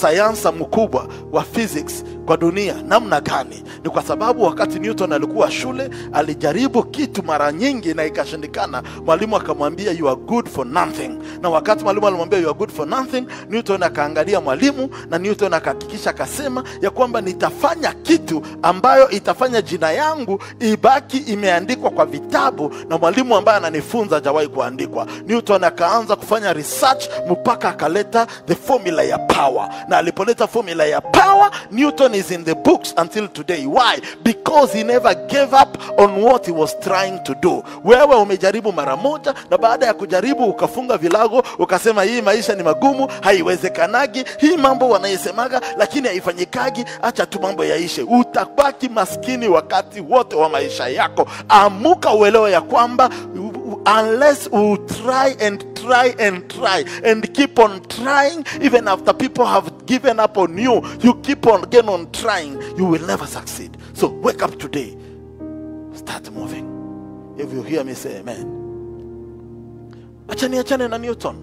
sayansa mkubwa wa physics kwa dunia? Namna gani? Ni kwa sababu wakati Newton alikuwa shule, alijaribu kitu mara nyingi na ikashindikana. Mwalimu akamwambia you are good for nothing. Na wakati mwalimu alimwambia you are good for nothing, Newton akaangalia mwalimu, na Newton akahakikisha, akasema ya kwamba nitafanya kitu ambayo itafanya jina yangu ibaki imeandikwa kwa vitabu na mwalimu ambaye ananifunza hajawahi kuandikwa. Newton akaanza kufanya research mpaka akaleta the formula ya power. Na alipoleta formula ya power, Newton is in the books until today. Why? Because he never gave up on what he was trying to do. Wewe umejaribu mara moja, na baada ya kujaribu ukafunga vilago, ukasema hii maisha ni magumu, haiwezekanagi, hii mambo wanayesemaga lakini haifanyikagi, acha tu mambo yaishe. Utabaki maskini wakati wote wa maisha yako. Amuka uelewe ya kwamba unless you try and keep on trying, even after people have given up on you, you keep on again on trying, you will never succeed. So wake up today, start moving. If you hear me say amen. Achane na Newton.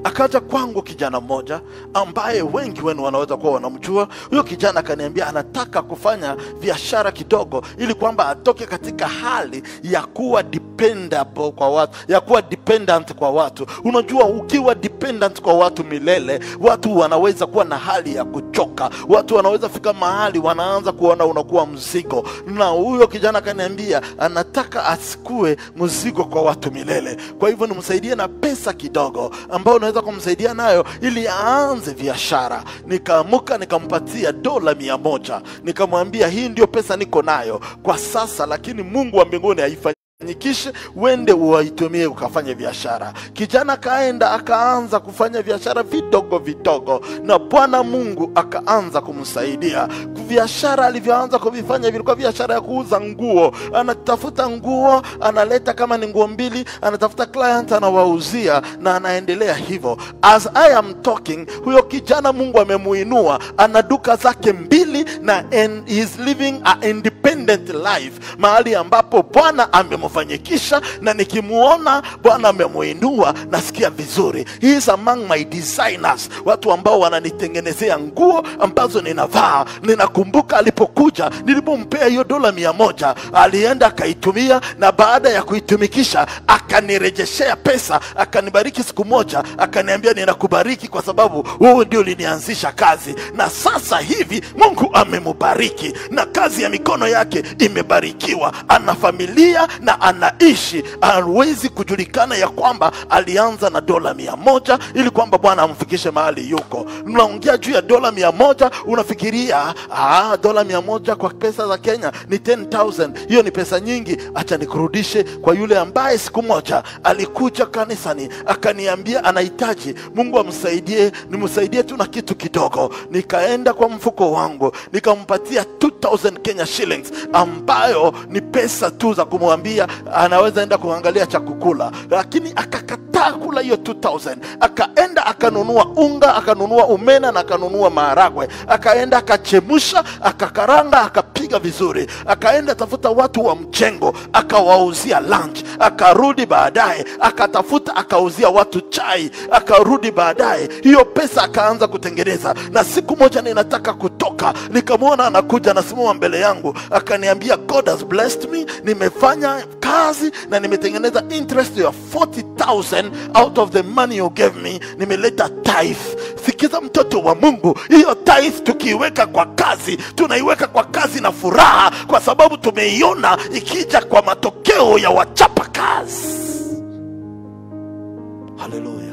akaja kwangu kijana mmoja ambaye wengi wenu wanaweza kuwa wanamjua. Huyo kijana akaniambia anataka kufanya biashara kidogo ili kwamba atoke katika hali ya kuwa dependable kwa watu, ya kuwa dependent kwa watu. Unajua, ukiwa dependent kwa watu milele, watu wanaweza kuwa na hali ya kuchoka. Watu wanaweza fika mahali wanaanza kuona unakuwa mzigo. Na huyo kijana akaniambia anataka asikue mzigo kwa watu milele. Kwa hivyo nimsaidie na pesa kidogo ambayo unaweza kumsaidia nayo ili aanze biashara. Nikaamuka nikampatia $100. Nikamwambia hii ndio pesa niko nayo kwa sasa, lakini Mungu wa mbinguni haifanyikishe, wende uitumie ukafanya biashara. Kijana kaenda akaanza kufanya biashara vidogo vidogo, na Bwana Mungu akaanza kumsaidia. Biashara alivyoanza kuvifanya vilikuwa biashara ya kuuza nguo. Anatafuta nguo, analeta kama ni nguo 2, anatafuta client, anawauzia, na anaendelea hivyo. As I am talking, huyo kijana Mungu amemuinua, ana duka zake 2 na he is living a independent life, mahali ambapo Bwana amemfanyikisha, na nikimuona Bwana amemuinua nasikia vizuri. He is among my designers, watu ambao wananitengenezea nguo ambazo ninavaa. Ninakumbuka alipokuja, nilipompea hiyo $100, alienda akaitumia, na baada ya kuitumikisha akanirejeshea pesa, akanibariki siku moja, akaniambia ninakubariki kwa sababu wewe ndio ulinianzisha kazi. Na sasa hivi Mungu amemubariki na kazi ya mikono yake imebarikiwa. Ana familia na anaishi. Hawezi kujulikana ya kwamba alianza na $100 ili kwamba Bwana amfikishe mahali yuko. Unaongea juu ya $100, unafikiria $100 kwa pesa za Kenya ni 10,000. Hiyo ni pesa nyingi. Acha nikurudishe kwa yule ambaye siku moja alikuja kanisani akaniambia anahitaji Mungu amsaidie, nimsaidie tu na kitu kidogo. Nikaenda kwa mfuko wangu nikampatia 2,000 Kenya shillings, ambayo ni pesa tu za kumwambia anaweza enda kuangalia cha kukula, lakini akakataa kula hiyo 2,000. Akaenda akanunua unga, akanunua umena, na akanunua maharagwe, akaenda akachemusha, akakaranga, akapiga vizuri, akaenda tafuta watu wa mjengo akawauzia lunch, akarudi baadaye akatafuta akauzia watu chai, akarudi baadaye hiyo pesa akaanza kutengeneza. Na siku moja ninataka kutoka, nikamwona anakuja anasimama mbele yangu, akaniambia God has blessed me, nimefanya kazi na nimetengeneza interest ya 40,000 out of the money you gave me, nimeleta tithe. Sikiza mtoto wa Mungu, hiyo tithe tukiweka kwa kazi, tunaiweka kwa kazi na furaha, kwa sababu tumeiona ikija kwa matokeo ya wachapa kazi. Haleluya.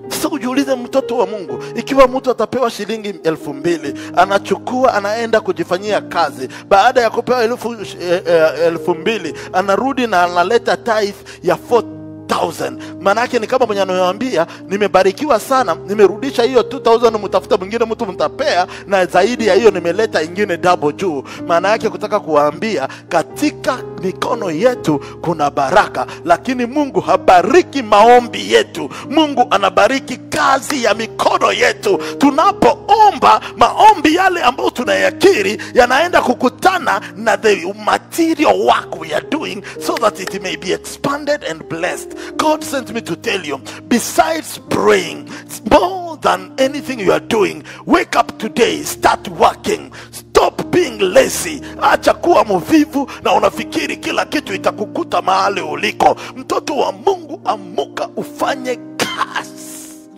Sasa ujiulize mtoto wa Mungu, ikiwa mtu atapewa shilingi 2,000, anachukua anaenda kujifanyia kazi, baada ya kupewa 2,000 anarudi na analeta tithe ya 4,000. Manake ni kama mwenye ananiambia nimebarikiwa sana, nimerudisha hiyo 2,000, mtafuta mwingine mtu mtapea, na zaidi ya hiyo nimeleta ingine double juu. Maana yake kutaka kuambia katika mikono yetu kuna baraka, lakini Mungu habariki maombi yetu. Mungu anabariki kazi ya mikono yetu. Tunapoomba, maombi yale ambayo tunayakiri yanaenda kukutana na the material work we are doing, so that it may be expanded and blessed. God sent me to tell you, besides praying, more than anything you are doing, wake up today, start working. Stop being lazy. Acha kuwa mvivu na unafikiri kila kitu itakukuta mahali uliko. Mtoto wa Mungu, amuka ufanye kazi.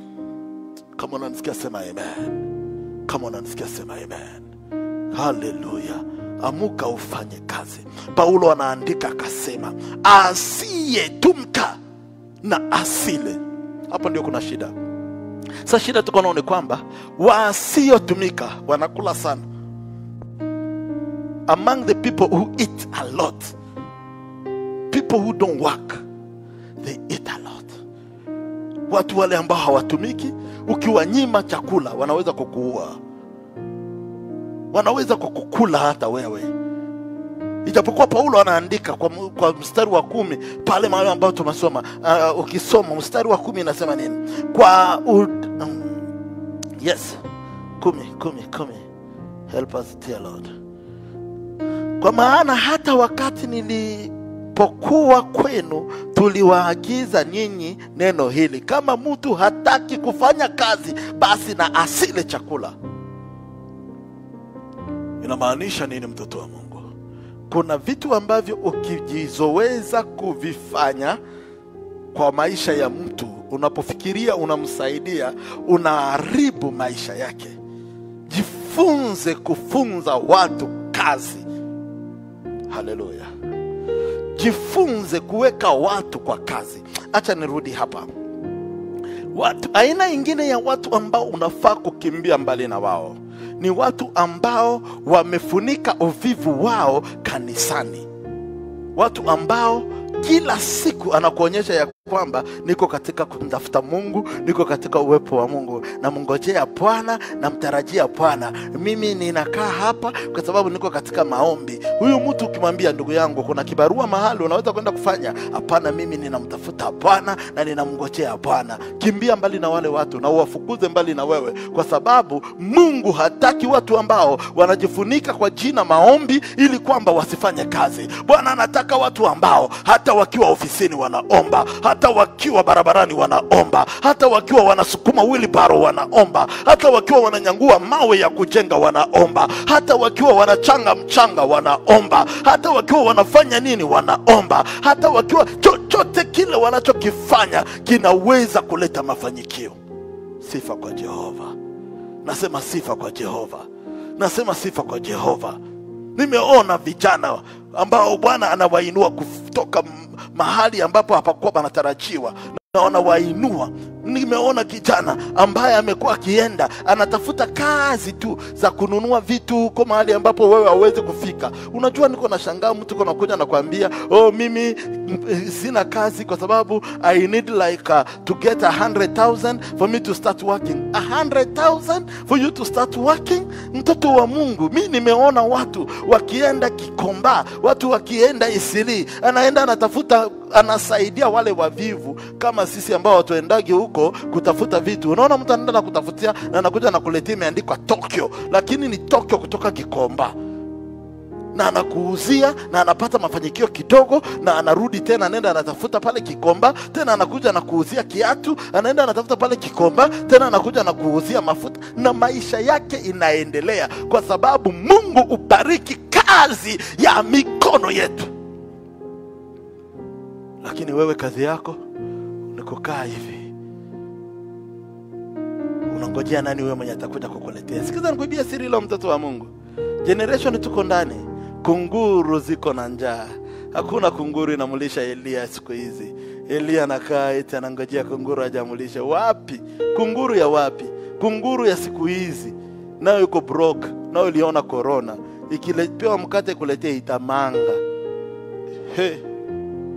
Kama unanisikia sema amen. Kama unanisikia sema amen. Hallelujah. Amuka ufanye kazi. Paulo anaandika akasema, asiyetumka na asile. Hapo ndio kuna shida. Sasa shida tuko naona ni kwamba wasiotumika wanakula sana. Among the people who eat a lot, people who don't work, they eat a lot. Watu wale ambao hawatumiki, ukiwanyima chakula wanaweza kukuua, wanaweza kukukula hata wewe. Ijapokuwa Paulo anaandika kwa mstari wa 10 pale mahali ambao tumesoma, ukisoma mstari wa 10 inasema nini? Yes, 10. Help us dear Lord. Kwa maana hata wakati tulipokuwa kwenu tuliwaagiza nyinyi neno hili, kama mtu hataki kufanya kazi basi na asile chakula. Inamaanisha nini, mtoto wa Mungu? Kuna vitu ambavyo ukijizoweza kuvifanya kwa maisha ya mtu, unapofikiria unamsaidia, unaharibu maisha yake. Jifunze kufunza watu kazi. Haleluya. Jifunze kuweka watu kwa kazi. Acha nirudi hapa. Watu, aina ingine ya watu ambao unafaa kukimbia mbali na wao ni watu ambao wamefunika uvivu wao kanisani. Watu ambao kila siku anakuonyesha ya kwamba niko katika kumtafuta Mungu, niko katika uwepo wa Mungu, na mngojea Bwana, na mtarajia Bwana. Mimi ninakaa hapa kwa sababu niko katika maombi. Huyu mtu ukimwambia, ndugu yangu, kuna kibarua mahali unaweza kwenda kufanya? Hapana, mimi ninamtafuta Bwana na ninamngojea Bwana. Kimbia mbali na wale watu na uwafukuze mbali na wewe, kwa sababu Mungu hataki watu ambao wanajifunika kwa jina maombi ili kwamba wasifanye kazi. Bwana anataka watu ambao hata wakiwa ofisini wanaomba, hata wakiwa barabarani wanaomba, hata wakiwa wanasukuma wheelbarrow wanaomba, hata wakiwa wananyangua mawe ya kujenga wanaomba, hata wakiwa wanachanga mchanga wanaomba, hata wakiwa wanafanya nini wanaomba, hata wakiwa chochote kile wanachokifanya kinaweza kuleta mafanikio. Sifa kwa Jehova. Nasema sifa kwa Jehova. Nasema sifa kwa Jehova. Nimeona vijana ambao Bwana anawainua kutoka mahali ambapo hapakuwa panatarajiwa, naona wainua. Nimeona kijana ambaye amekuwa akienda anatafuta kazi tu za kununua vitu huko mahali ambapo wewe hauwezi kufika. Unajua, niko na shangaa mtu kuna kuja na kuambia, oh, mimi sina kazi kwa sababu I need like to get 100,000 for me to start working. 100,000 for you to start working? Mtoto wa Mungu, mimi nimeona watu wakienda Kikomba, watu wakienda Isili, anaenda anatafuta, anasaidia wale wavivu kama sisi ambao watuendagi huko kutafuta vitu. Unaona mtu anaenda kutafutia na anakuja na kuletea imeandikwa Tokyo, lakini ni Tokyo kutoka Kikomba, na anakuuzia na anapata mafanikio kidogo, na anarudi tena anaenda anatafuta pale Kikomba, tena anakuja na kuuzia kiatu, anaenda anatafuta pale Kikomba, tena anakuja na kuuzia mafuta, na maisha yake inaendelea, kwa sababu Mungu ubariki kazi ya mikono yetu. Lakini wewe kazi yako ni kukaa hivi, unangojea nani wewe mwenye atakuja kukuletea? Sikiza nikuibia siri la mtoto wa Mungu. Generation tuko ndani, kunguru ziko na njaa. Hakuna kunguru inamulisha Elia siku hizi. Elia anakaa eti anangojea kunguru ajamulishe. Wapi? Kunguru ya wapi? Kunguru ya siku hizi nayo yuko broke, nayo iliona corona, ikiletewa mkate kuletea itamanga.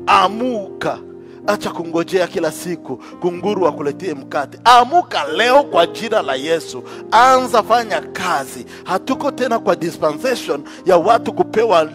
Amuka. Acha kungojea kila siku kunguru wakuletee mkate. Amuka leo kwa jina la Yesu. Anza fanya kazi. Hatuko tena kwa dispensation ya watu kupewa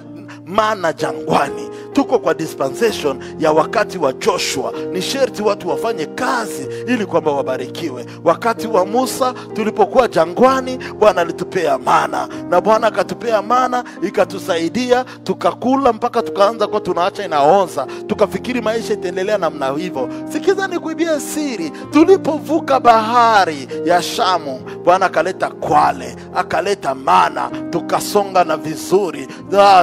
mana jangwani. Tuko kwa dispensation ya wakati wa Joshua. Ni sherti watu wafanye kazi ili kwamba wabarikiwe. Wakati wa Musa tulipokuwa jangwani, Bwana alitupea mana, na Bwana akatupea mana ikatusaidia, tukakula mpaka tukaanza kwa tunaacha inaoza, tukafikiri maisha itaendelea namna hivyo. Sikiza nikuibia siri. Tulipovuka bahari ya Shamu, Bwana akaleta kwale, akaleta mana, tukasonga na vizuri.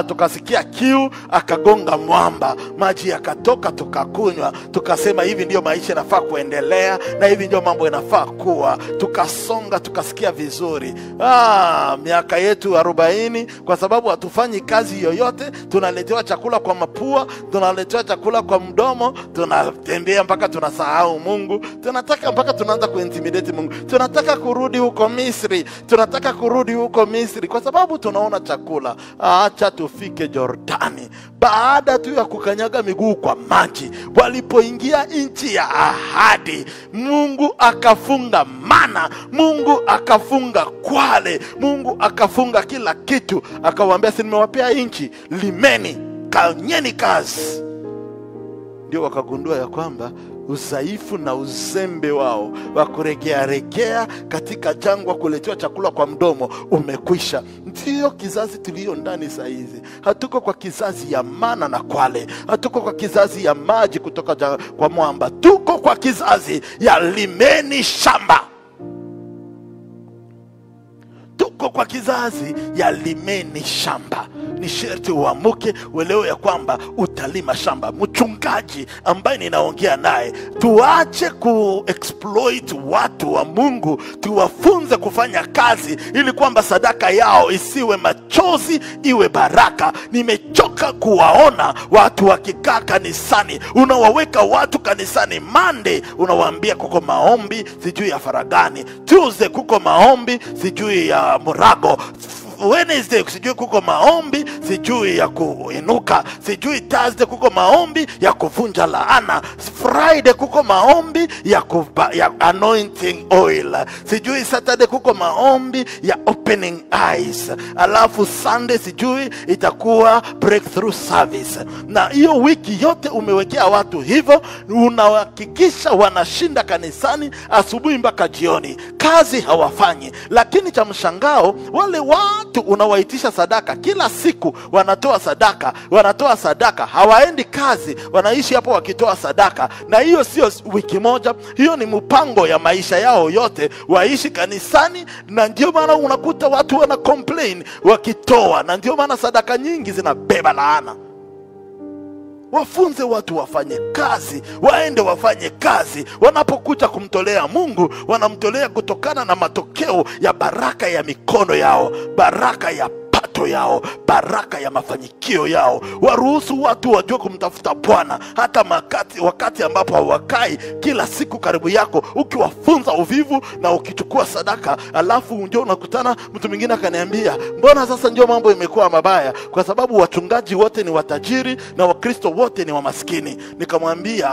Tukasikia kiu, akagonga mwamba, maji yakatoka, tukakunywa, tukasema hivi ndio maisha yanafaa kuendelea, na hivi ndio mambo yanafaa kuwa. Tukasonga, tukasikia vizuri. Miaka yetu 40, kwa sababu hatufanyi kazi yoyote, tunaletewa chakula kwa mapua, tunaletewa chakula kwa mdomo, tunatembea mpaka tunasahau Mungu. Tunataka mpaka tunaanza kuintimidate Mungu. Tunataka kurudi huko Misri, tunataka kurudi huko Misri kwa sababu tunaona chakula. Acha tufike Jordani. Baada tu ya kukanyaga miguu kwa maji, walipoingia nchi ya ahadi, Mungu akafunga mana, Mungu akafunga kwale, Mungu akafunga kila kitu. Akawaambia, si nimewapea nchi, limeni, kanyeni kazi. ndio wakagundua ya kwamba udhaifu na uzembe wao wa kuregea katika jangwa kuletewa chakula kwa mdomo umekwisha. Ndio kizazi tulio ndani saa hizi. Hatuko kwa kizazi ya mana na kwale, hatuko kwa kizazi ya maji kutoka kwa mwamba, tuko kwa kizazi ya limeni shamba. Tuko kwa kizazi ya limeni shamba. Ni sherti uamuke uelewe ya kwamba utalima shamba. Mchungaji ambaye ninaongea naye, tuache kuexploit watu wa Mungu, tuwafunze kufanya kazi ili kwamba sadaka yao isiwe machozi, iwe baraka. Nimechoka kuwaona watu wakikaa kanisani, unawaweka watu kanisani Monday unawaambia kuko maombi sijui ya faragani, Tuesday kuko maombi sijui ya murago, Wednesday sijui kuko maombi sijui ya kuinuka, sijui Thursday kuko maombi ya kuvunja laana, Friday kuko maombi ya anointing oil, sijui Saturday kuko maombi ya opening eyes, alafu Sunday sijui itakuwa breakthrough service. Na hiyo wiki yote umewekea watu hivyo, unahakikisha wanashinda kanisani asubuhi mpaka jioni, kazi hawafanyi. Lakini cha mshangao, wale watu unawaitisha sadaka kila siku, wanatoa sadaka, hawaendi kazi, wanaishi hapo wakitoa sadaka. Na hiyo sio wiki moja, hiyo ni mpango ya maisha yao yote, waishi kanisani. Na ndio maana unakuta watu wana complain wakitoa, na ndio maana sadaka nyingi zinabeba laana. Wafunze watu wafanye kazi, waende wafanye kazi. Wanapokuja kumtolea Mungu, wanamtolea kutokana na matokeo ya baraka ya mikono yao, baraka ya pato yao, baraka ya mafanikio yao. Waruhusu watu wajue kumtafuta Bwana hata wakati ambapo hawakai kila siku karibu yako, ukiwafunza uvivu na ukichukua sadaka. Alafu ndio unakutana mtu mwingine akaniambia, mbona sasa ndio mambo imekuwa mabaya? Kwa sababu wachungaji wote ni watajiri na Wakristo wote ni wamaskini. Nikamwambia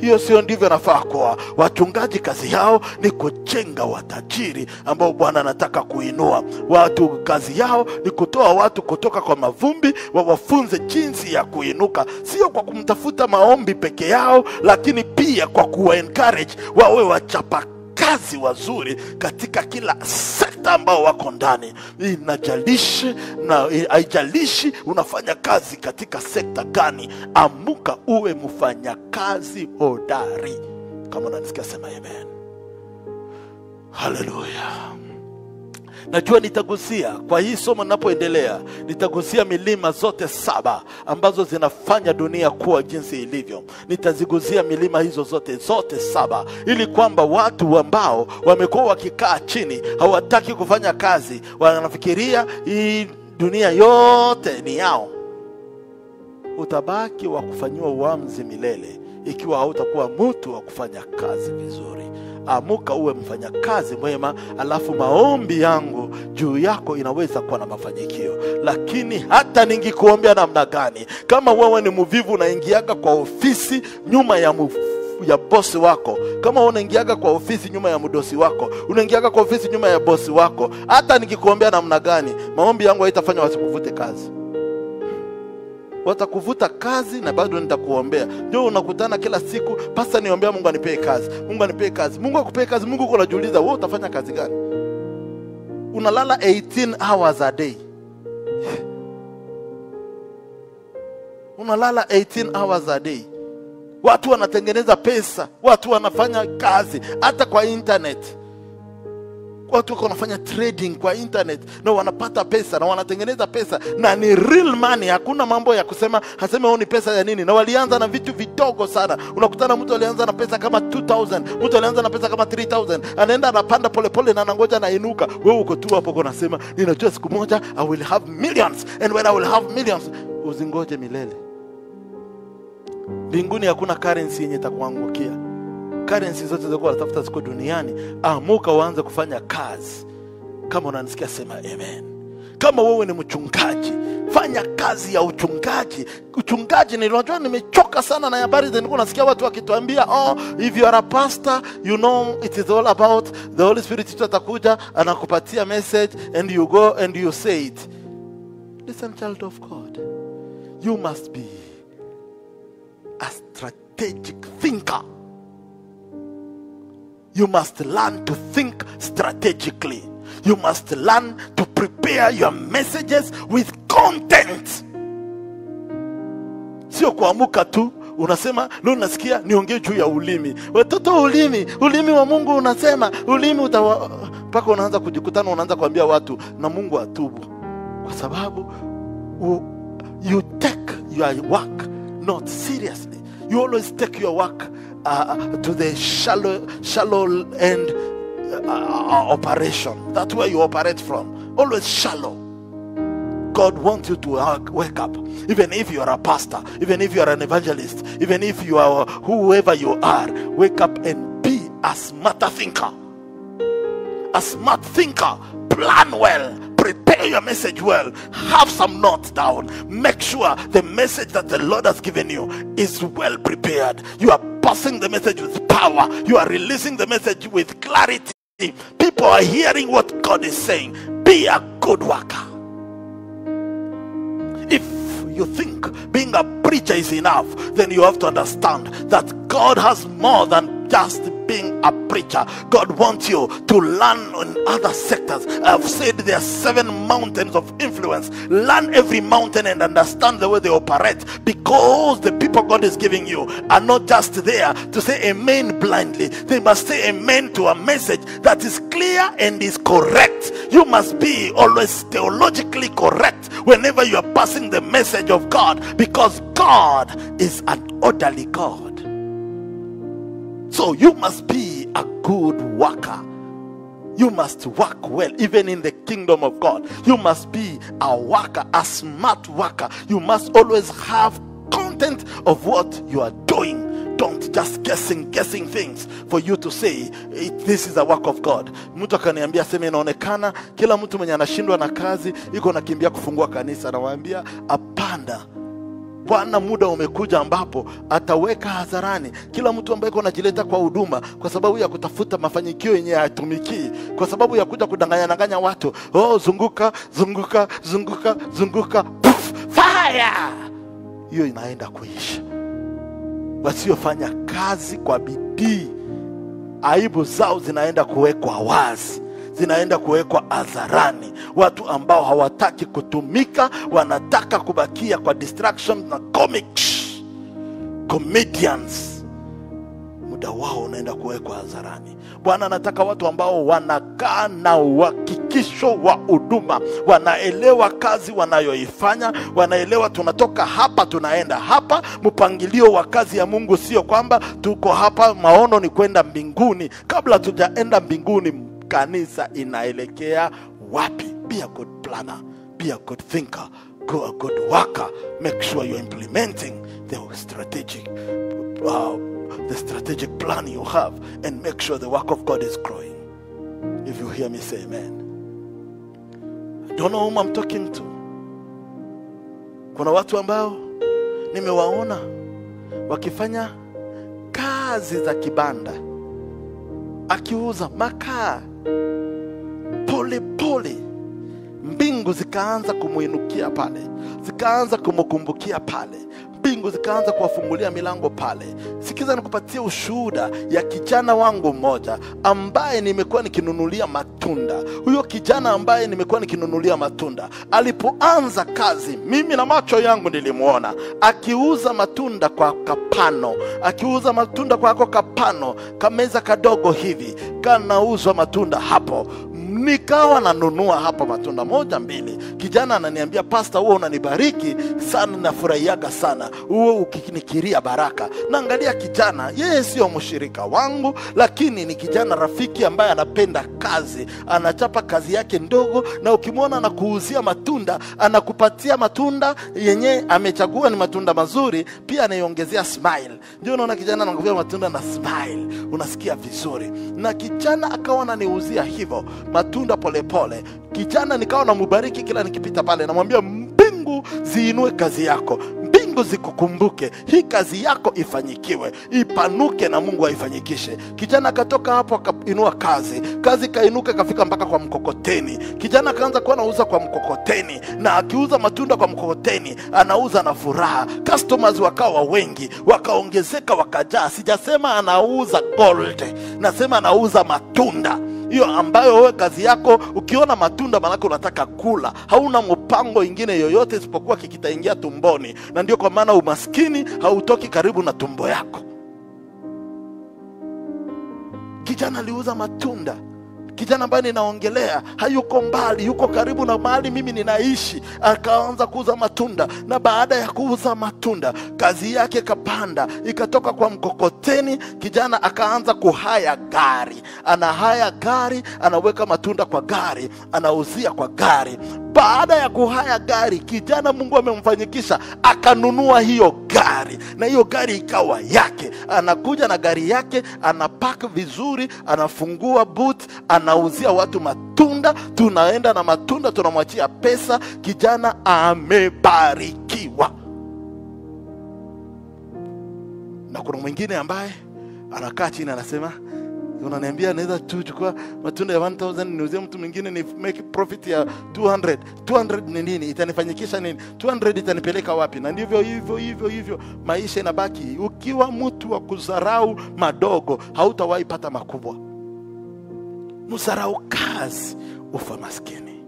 hiyo sio ndivyo nafaa kuwa. Wachungaji kazi yao ni kujenga watajiri ambao Bwana anataka kuinua. Watu kazi yao ni kutoa watu kutoka kwa mavumbi, wawafunze jinsi ya kuinuka, sio kwa kumtafuta maombi peke yao, lakini pia kwa kuwa encourage wawe wachapa kazi wazuri katika kila sekta ambao wako ndani. Inajalishi na haijalishi unafanya kazi katika sekta gani, amuka uwe mfanya kazi hodari. Kama unanisikia sema amen. Hallelujah. Najua nitagusia kwa hii somo ninapoendelea, nitagusia milima zote 7 ambazo zinafanya dunia kuwa jinsi ilivyo. Nitazigusia milima hizo zote 7 ili kwamba watu ambao wamekuwa wakikaa chini, hawataki kufanya kazi, wanafikiria hii dunia yote ni yao, utabaki wa kufanyiwa uamuzi milele ikiwa hautakuwa mtu wa kufanya kazi vizuri. Amuka uwe mfanya kazi mwema, alafu maombi yangu juu yako inaweza kuwa na mafanikio. Lakini hata ningikuombea namna gani, kama wewe ni mvivu unaingiaga kwa ofisi nyuma ya bosi wako, kama unaingiaga kwa ofisi nyuma ya mdosi wako, unaingiaga kwa ofisi nyuma ya bosi wako, hata nikikuombea namna gani, maombi yangu haitafanya wasikuvute kazi. Watakuvuta kazi na bado nitakuombea. Ndio unakutana kila siku, pasta niombea Mungu anipee kazi, Mungu anipee kazi. Mungu akupee kazi, Mungu uko unajiuliza wewe utafanya kazi gani? Unalala 18 hours a day. Unalala 18 hours a day. Watu wanatengeneza pesa, watu wanafanya kazi hata kwa internet. Watu wanafanya trading kwa internet na wanapata pesa na wanatengeneza pesa, na ni real money. Hakuna mambo ya kusema haseme ni pesa ya nini. Na walianza na vitu vidogo sana. Unakutana mtu alianza na pesa kama 2000, mtu alianza na pesa kama 3000, anaenda anapanda polepole na anangoja na inuka. Wewe uko tu hapo unasema ninajua siku moja I will have millions, and when I will have millions. Usingoje milele. Mbinguni hakuna currency yenye itakuangukia. Currency zote zilikuwa tafuta ziko duniani. Amuka uanze kufanya kazi. Kama unanisikia sema amen. Kama wewe ni mchungaji, fanya kazi ya uchungaji. Uchungaji unajua nimechoka sana na habari nilikuwa nasikia watu wakituambia, if you are a pastor, you know it is all about the Holy Spirit. Atakuja anakupatia message and you go and you say it. Listen, child of God, you must be strategic thinker. You must learn to think strategically. You must learn to prepare your messages with content. Sio kuamuka tu unasema leo nasikia niongee juu ya ulimi. Watoto ulimi wa Mungu unasema ulimi mpaka unaanza kujikutana unaanza kuambia watu na Mungu atubu. Kwa sababu you take your work not seriously. You always take your work to the shallow end operation. That's where you operate from. Always shallow. God wants you to wake up. Even if you are a pastor, even if you are an evangelist, even if you are whoever you are, wake up and be a smart thinker. A smart thinker. Plan well. Prepare your message well. Have some notes down. Make sure the message that the Lord has given you is well prepared. You are passing the message with power. You are releasing the message with clarity. People are hearing what God is saying. Be a good worker. If you think being a preacher is enough, then you have to understand that God has more than just being a preacher. God wants you to learn in other sectors. I've said there are 7 mountains of influence. Learn every mountain and understand the way they operate, because the people God is giving you are not just there to say amen blindly. They must say amen to a message that is clear and is correct. You must be always theologically correct whenever you are passing the message of God, because God is an orderly God. So you must be a good worker. You must work well, even in the kingdom of God. You must be a worker, a smart worker. You must always have content of what you are doing. Don't just guessing things for you to say this is a work of God. Mtu akaniambia sema inaonekana kila mtu mwenye anashindwa na kazi yuko nakimbia kufungua kanisa. Nawaambia hapana. Bwana muda umekuja ambapo ataweka hadharani kila mtu ambaye anajileta kwa huduma kwa sababu ya kutafuta mafanikio yenye hayatumiki, kwa sababu ya kuja kudanganya watu. Zunguka Puff, fire. Hiyo inaenda kuisha. Wasiofanya kazi kwa bidii, aibu zao zinaenda kuwekwa wazi, zinaenda kuwekwa hadharani. Watu ambao hawataki kutumika, wanataka kubakia kwa distraction na comedians, muda wao unaenda kuwekwa hadharani. Bwana anataka watu ambao wanakaa na uhakikisho wa huduma, wanaelewa kazi wanayoifanya, wanaelewa tunatoka hapa tunaenda hapa. Mpangilio wa kazi ya Mungu sio kwamba tuko hapa, maono ni kwenda mbinguni. Kabla tujaenda mbinguni, kanisa inaelekea wapi? Be a good planner, be a good thinker, go a good worker. Make sure you're implementing the strategic plan you have, and make sure the work of God is growing. If you hear me, say amen. I don't know whom I'm talking to. Kuna watu ambao nimewaona wakifanya kazi za kibanda, akiuza makaa, pole mbingu zikaanza kumuinukia pale, zikaanza kumkumbukia pale, mbingu zikaanza kuwafungulia milango pale. Sikiza nikupatie ushuhuda ya kijana wangu mmoja ambaye nimekuwa nikinunulia matunda. Huyo kijana ambaye nimekuwa nikinunulia matunda, alipoanza kazi, mimi na macho yangu nilimuona akiuza matunda kwa kapano, akiuza matunda kwa kapano, kameza kadogo hivi, kanauzwa matunda hapo. Nikawa nanunua hapa matunda 1-2. Kijana ananiambia, pastor, wewe unanibariki sana, nafurahiaga sana, wewe ukinikiria baraka. Naangalia kijana, yeye sio mshirika wangu, lakini ni kijana rafiki ambaye anapenda kazi, anachapa kazi yake ndogo, na ukimwona anakuuzia matunda, anakupatia matunda yenye amechagua ni matunda mazuri, pia anaiongezea smile. Ndio unaona kijana anakuvia matunda na smile, unasikia vizuri. Na kijana akawa ananiuzia hivyo matunda pole. Kijana nikawa namubariki kila nikipita pale, namwambia mbingu ziinue kazi yako, mbingu mbingu zikukumbuke, hii kazi yako ifanyikiwe, ipanuke na Mungu aifanyikishe. Kijana akatoka hapo akainua kazi kainuka kafika mpaka kwa mkokoteni. Kijana akaanza kuwa anauza kwa mkokoteni, na akiuza matunda kwa mkokoteni anauza na furaha. Customers wakawa wengi, wakaongezeka, wakajaa. Sijasema anauza gold, nasema anauza matunda. Hiyo ambayo wewe kazi yako ukiona matunda manake unataka kula, hauna mpango ingine yoyote isipokuwa kikitaingia tumboni, na ndio kwa maana umaskini hautoki karibu na tumbo yako. Kijana aliuza matunda. Kijana ambaye ninaongelea hayuko mbali, yuko karibu na mahali mimi ninaishi. Akaanza kuuza matunda, na baada ya kuuza matunda kazi yake kapanda, ikatoka kwa mkokoteni. Kijana akaanza kuhaya gari, anahaya gari, anaweka matunda kwa gari, anauzia kwa gari. Baada ya kuhaya gari, kijana Mungu amemfanyikisha akanunua hiyo gari, na hiyo gari ikawa yake. Anakuja na gari yake, anapack vizuri, anafungua boot, anauzia watu matunda. Tunaenda na matunda, tunamwachia pesa. Kijana amebarikiwa. Na kuna mwingine ambaye anakaa chini anasema, unaniambia naweza tu chukua matunda ya 1000 niuzie mtu mwingine ni make profit ya 200. 200 ni nini? Itanifanyikisha nini? 200 itanipeleka wapi? Na ndivyo hivyo maisha inabaki. Ukiwa mtu wa kudharau madogo, hautawahi pata makubwa. Mdharau kazi ufa maskini.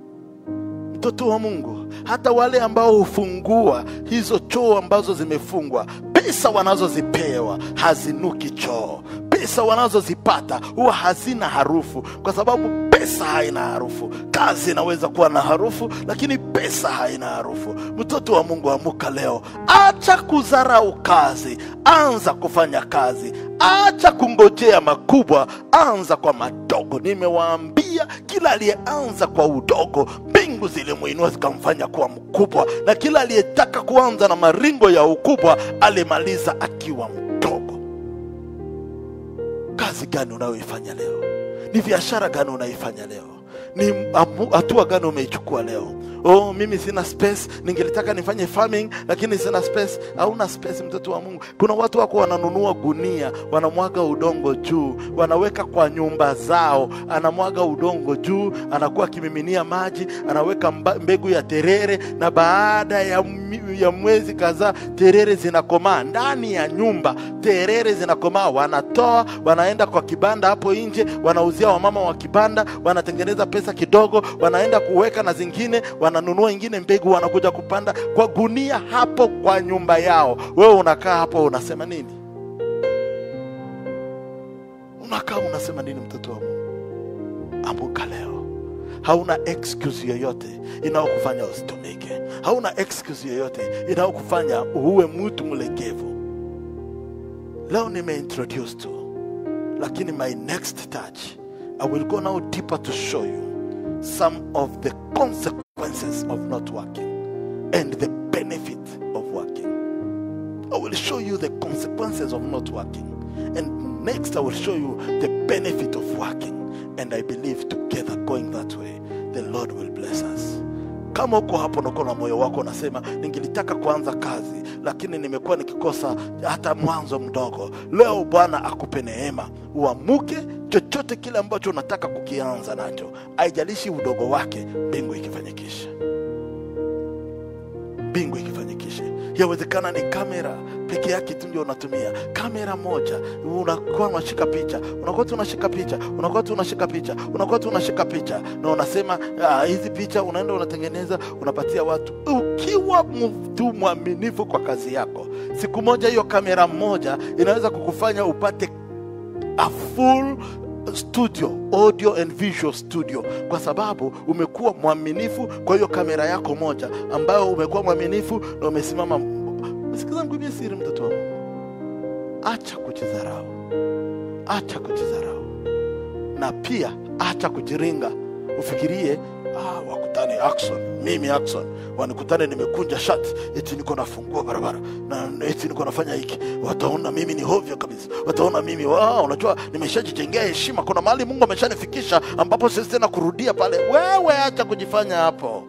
Mtoto wa Mungu, hata wale ambao hufungua hizo choo ambazo zimefungwa, pesa wanazozipewa hazinuki choo. Pesa wanazozipata huwa hazina harufu, kwa sababu pesa haina harufu. Kazi inaweza kuwa na harufu, lakini pesa haina harufu. Mtoto wa Mungu, amuka leo. Acha kudharau kazi, anza kufanya kazi. Acha kungojea makubwa, anza kwa madogo. Nimewaambia kila aliyeanza kwa udogo, mbingu zilimuinua zikamfanya kuwa mkubwa, na kila aliyetaka kuanza na maringo ya ukubwa alimaliza akiwa mdogo. Kazi gani unayoifanya leo? Ni biashara gani unaifanya leo? Ni hatua gani umeichukua leo? Oh, mimi sina space, ningelitaka nifanye farming lakini sina space. Hauna space, mtoto wa Mungu. Kuna watu wako wananunua gunia, wanamwaga udongo juu, wanaweka kwa nyumba zao, anamwaga udongo juu, anakuwa kimiminia maji, anaweka mbegu ya terere, na baada ya mwezi kadhaa terere zinakomaa ndani ya nyumba. Terere zinakomaa, wanatoa, wanaenda kwa kibanda hapo nje, wanauzia wamama wa kibanda, wanatengeneza pesa kidogo, wanaenda kuweka na zingine, wananunua ingine mbegu, wanakuja kupanda kwa gunia hapo kwa nyumba yao. Wewe unakaa hapo unasema nini? Unakaa unasema nini, mtoto wa Mungu? Amuka leo. Hauna excuse yoyote inayokufanya usitumike. Hauna excuse yoyote inayokufanya uwe mtu mlegevu. Leo nimeintroduce tu, lakini my next touch I will go now deeper to show you some of the consequences of not working and the benefit of working. I will show you the consequences of not working, and next I will show you the benefit of working. And I believe together going that way, the Lord will bless us. Kama uko hapo na moyo wako unasema, ningelitaka kuanza kazi lakini nimekuwa nikikosa hata mwanzo mdogo, leo Bwana akupe neema, uamuke. Chochote kile ambacho unataka kukianza nacho, haijalishi udogo wake, mbingu ikifanyikisha. Mbingu ikifanyikisha. Yawezekana ni kamera peke yake tu ndio unatumia. Kamera moja, unakuwa unashika picha, unashika picha, na unasema hizi picha unaenda unatengeneza, unapatia watu. Ukiwa mtu mwaminifu kwa kazi yako, siku moja hiyo kamera moja inaweza kukufanya upate a full studio, audio and visual studio, kwa sababu umekuwa mwaminifu kwa hiyo kamera yako moja ambayo umekuwa mwaminifu na umesimama. Sikiza mkwambie siri, mtoto wangu, acha kujidharau. Acha kujidharau, na pia acha kujiringa. Ufikirie wakutane mimi Action wanikutane nimekunja shati, eti niko nafungua barabara na eti niko nafanya hiki, wataona mimi ni hovyo kabisa. Wataona mimi unajua nimeshajijengea heshima, kuna mahali Mungu ameshanifikisha ambapo sisi tena kurudia pale. Wewe acha kujifanya hapo.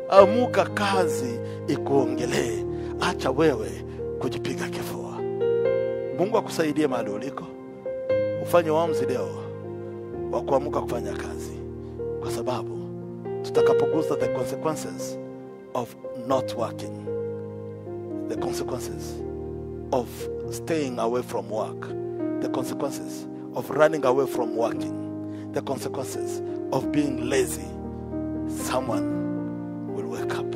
Amuka, kazi ikuongelee. Acha wewe kujipiga kifua. Mungu akusaidie mahali uliko. Ufanye uamuzi leo wa kuamka kufanya kazi, kwa sababu tutakapogusa the consequences of not working, the consequences of staying away from work, the consequences of running away from working, the consequences of being lazy, someone will wake up.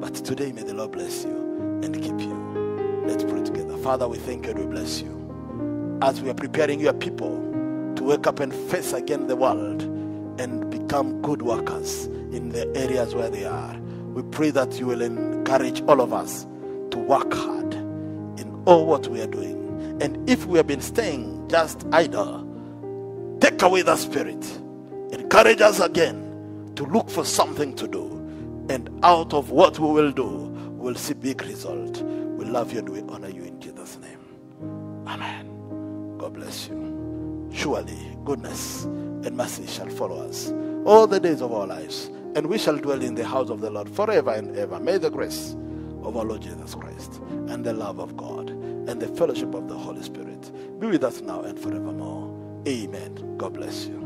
But today may the Lord bless you and keep you. Let's pray together. Father, we thank you and we bless you as we are preparing your people to wake up and face again the world and become good workers in the areas where they are. We pray that you will encourage all of us to work hard in all what we are doing. And if we have been staying just idle, take away that spirit. Encourage us again to look for something to do. And out of what we will do, we'll see big result. We love you and we honor you in Jesus' name. Amen. God bless you. Surely goodness and mercy shall follow us all the days of our lives, and we shall dwell in the house of the Lord forever and ever. May the grace of our Lord Jesus Christ and the love of God and the fellowship of the Holy Spirit be with us now and forevermore. Amen. God bless you.